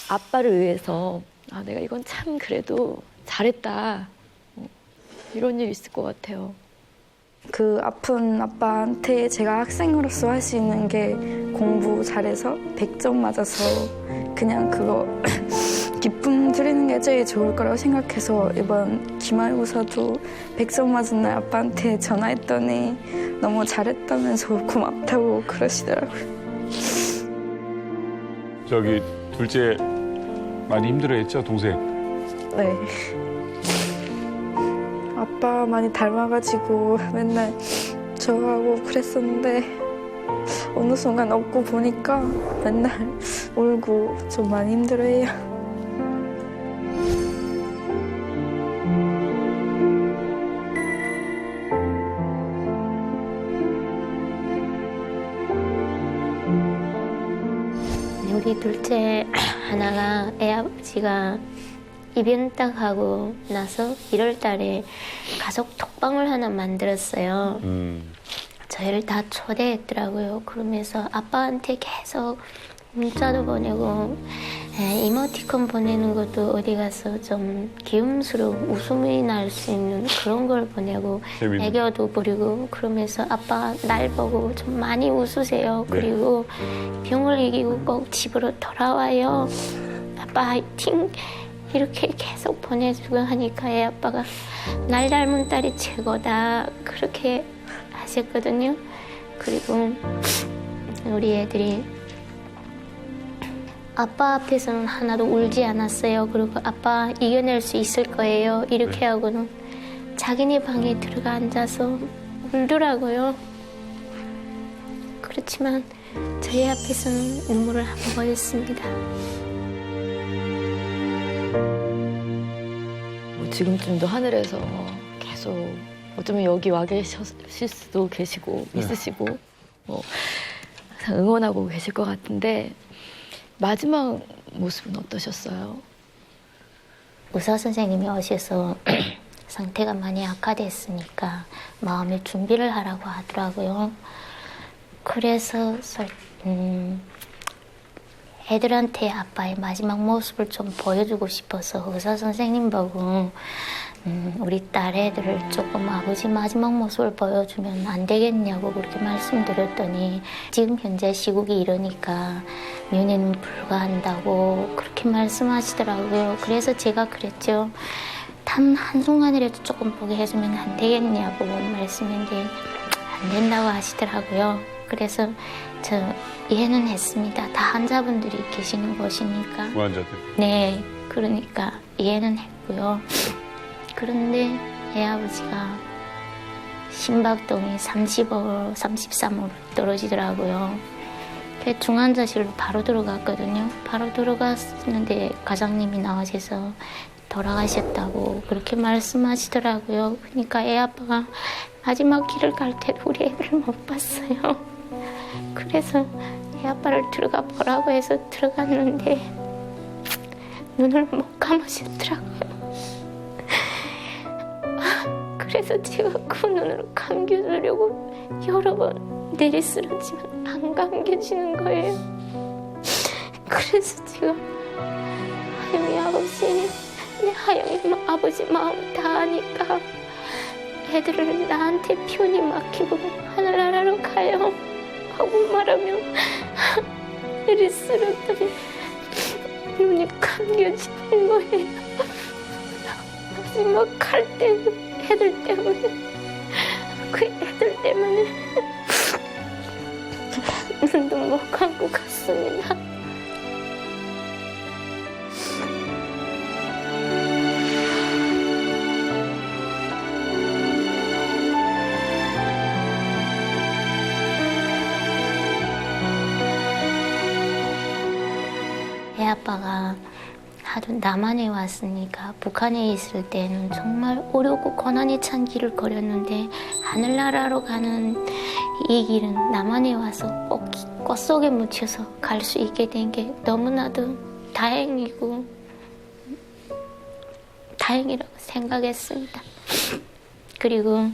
아빠를 위해서 내가 이건 참 그래도 잘했다 이런 일 있을 것 같아요. 그 아픈 아빠한테 제가 학생으로서 할 수 있는 게 공부 잘해서 100점 맞아서 그냥 그거 기쁨 드리는 게 제일 좋을 거라고 생각해서 이번 기말고사도 100점 맞은 날 아빠한테 전화했더니 너무 잘했다면서 고맙다고 그러시더라고요. 저기 둘째 많이 힘들어했죠, 동생? 네. 아빠 많이 닮아가지고 맨날 저하고 그랬었는데 어느 순간 없고 보니까 맨날 울고 좀 많이 힘들어해요. 우리 둘째 하나가 애 아버지가 입원 딱 하고 나서 1월 달에 가족 톡방을 하나 만들었어요. 저희를 다 초대했더라고요. 그러면서 아빠한테 계속 문자도 보내고 이모티콘 보내는 것도 어디 가서 좀 귀염스러운 웃음이 날 수 있는 그런 걸 보내고 재밌네. 애교도 부리고 그러면서 아빠 날 보고 좀 많이 웃으세요. 네. 그리고 병을 이기고 꼭 집으로 돌아와요. 아빠 화이팅! 이렇게 계속 보내주고 하니까 애 아빠가 날 닮은 딸이 최고다 그렇게 하셨거든요. 그리고 우리 애들이 아빠 앞에서는 하나도 울지 않았어요. 그리고 아빠 이겨낼 수 있을 거예요. 이렇게 하고는 자기네 방에 들어가 앉아서 울더라고요. 그렇지만 저희 앞에서는 눈물을 안 보였습니다. 지금쯤도 하늘에서 계속 어쩌면 여기 와 계실 수도 계시고 있으시고 뭐 항상 응원하고 계실 것 같은데 마지막 모습은 어떠셨어요? 의사 선생님이 오셔서 상태가 많이 악화됐으니까 마음의 준비를 하라고 하더라고요. 그래서 애들한테 아빠의 마지막 모습을 좀 보여주고 싶어서 의사 선생님 보고 우리 딸 애들을 조금 아버지 마지막 모습을 보여주면 안 되겠냐고 그렇게 말씀드렸더니 지금 현재 시국이 이러니까 면회는 불가한다고 그렇게 말씀하시더라고요. 그래서 제가 그랬죠. 단 한순간이라도 조금 보게 해주면 안 되겠냐고 말씀했는데 안 된다고 하시더라고요. 그래서 저 이해는 했습니다. 다 환자분들이 계시는 곳이니까. 환자들. 네, 그러니까 이해는 했고요. 그런데 애 아버지가 심박동이 35, 33으로 떨어지더라고요. 중환자실로 바로 들어갔거든요. 바로 들어갔는데 과장님이 나와셔서 돌아가셨다고 그렇게 말씀하시더라고요. 그러니까 애 아빠가 마지막 길을 갈 때도 우리 애를 못 봤어요. 그래서 애 아빠를 들어가 보라고 해서 들어갔는데 눈을 못 감으셨더라고요. 그래서 제가 그 눈을 감겨주려고 여러 번 내리쓰러지만 안 감겨지는 거예요. 그래서 제가 하영이 아버지, 내 하영이 아버지 마음 다 아니까 애들을 나한테 편히 맡기고 하늘나라로 가요 하고 말하면 내리쓰러더니 눈이 감겨지는 거예요. 마지막 갈 때 애들 때문에 그 애들 때문에 눈도 못 감고 갔습니다. 애 아빠가 하도 남한에 왔으니까 북한에 있을 때는 정말 어렵고 고난이 찬 길을 걸었는데 하늘나라로 가는 이 길은 남한에 와서 꽃 속에 묻혀서 갈 수 있게 된 게 너무나도 다행이고 다행이라고 생각했습니다. 그리고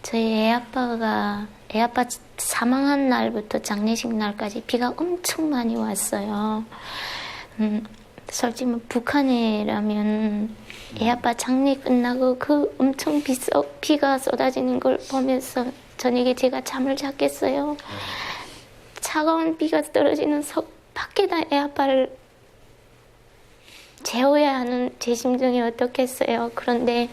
저희 애 아빠 사망한 날부터 장례식 날까지 비가 엄청 많이 왔어요. 솔직히 북한이라면 애 아빠 장례 끝나고 그 엄청 비가 쏟아지는 걸 보면서 저녁에 제가 잠을 잤겠어요. 차가운 비가 떨어지는 밖에다 애 아빠를 재워야 하는 제 심정이 어떻겠어요. 그런데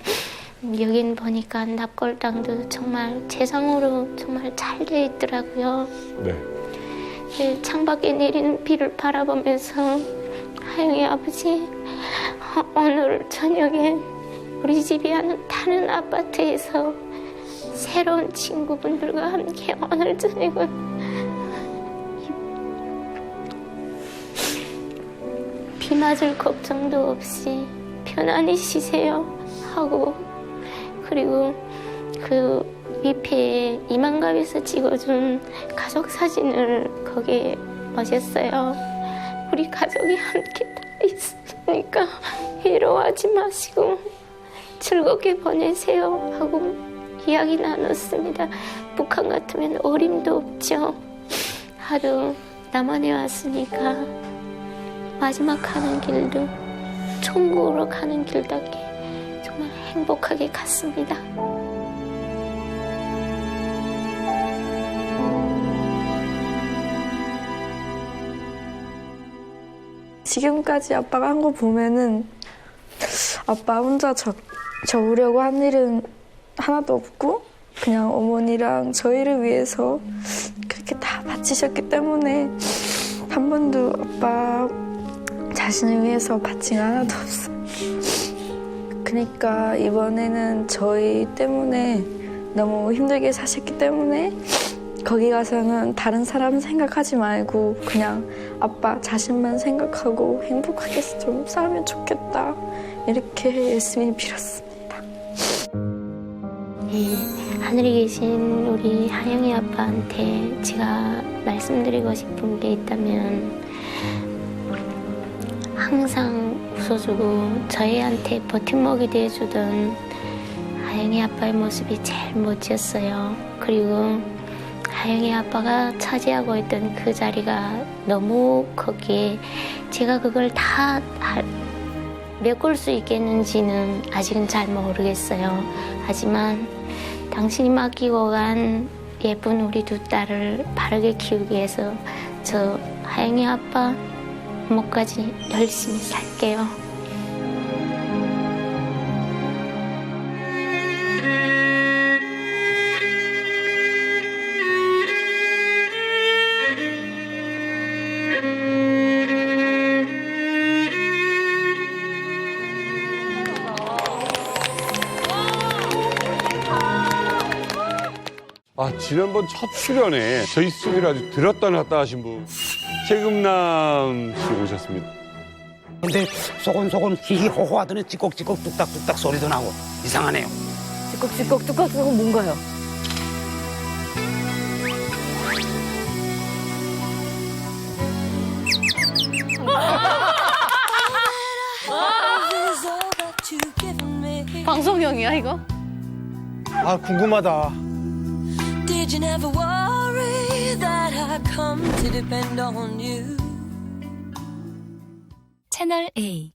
여긴 보니까 납골당도 정말 재상으로 정말 잘 돼 있더라고요. 네. 창밖에 내리는 비를 바라보면서 하영이 아버지, 오늘 저녁에 우리 집이 하는 다른 아파트에서 새로운 친구분들과 함께 오늘 저녁은 비 맞을 걱정도 없이 편안히 쉬세요 하고, 그리고 그 위패에 이만갑에서 찍어준 가족 사진을 거기에 넣으셨어요. 우리 가족이 함께 다 있으니까 외로워하지 마시고 즐겁게 보내세요 하고 이야기 나눴습니다. 북한 같으면 어림도 없죠. 하루 남한에 왔으니까 마지막 가는 길도 천국으로 가는 길답게 정말 행복하게 갔습니다. 지금까지 아빠가 한 거 보면은 아빠 혼자 적으려고 한 일은 하나도 없고 그냥 어머니랑 저희를 위해서 그렇게 다 바치셨기 때문에 한 번도 아빠 자신을 위해서 바친 거 하나도 없어요. 그러니까 이번에는 저희 때문에 너무 힘들게 사셨기 때문에 거기 가서는 다른 사람 생각하지 말고 그냥 아빠 자신만 생각하고 행복하게 좀 살면 좋겠다. 이렇게 열심히 빌었습니다. 네, 하늘에 계신 우리 하영이 아빠한테 제가 말씀드리고 싶은 게 있다면 항상 웃어주고 저희한테 버팀목이 돼주던 하영이 아빠의 모습이 제일 멋졌어요. 그리고 하영이 아빠가 차지하고 있던 그 자리가 너무 크기에 제가 그걸 다 메꿀 수 있겠는지는 아직은 잘 모르겠어요. 하지만 당신이 맡기고 간 예쁜 우리 두 딸을 바르게 키우기 위해서 저 하영이 아빠 목까지 열심히 살게요. 아, 지난번 첫 출연에 저희 스토리를 아주 들었다 놨다 하신 분, 최금남 씨 오셨습니다. 근데 소곤소곤 히히호호 하더니 찌꺽찌꺽 뚝딱뚝딱 소리도 나고 이상하네요. 찌꺽찌꺽 뚝딱뚝딱 뭔가요? 방송용이야 이거? 아, 궁금하다. Did you never worry that I come to depend on you? 채널 A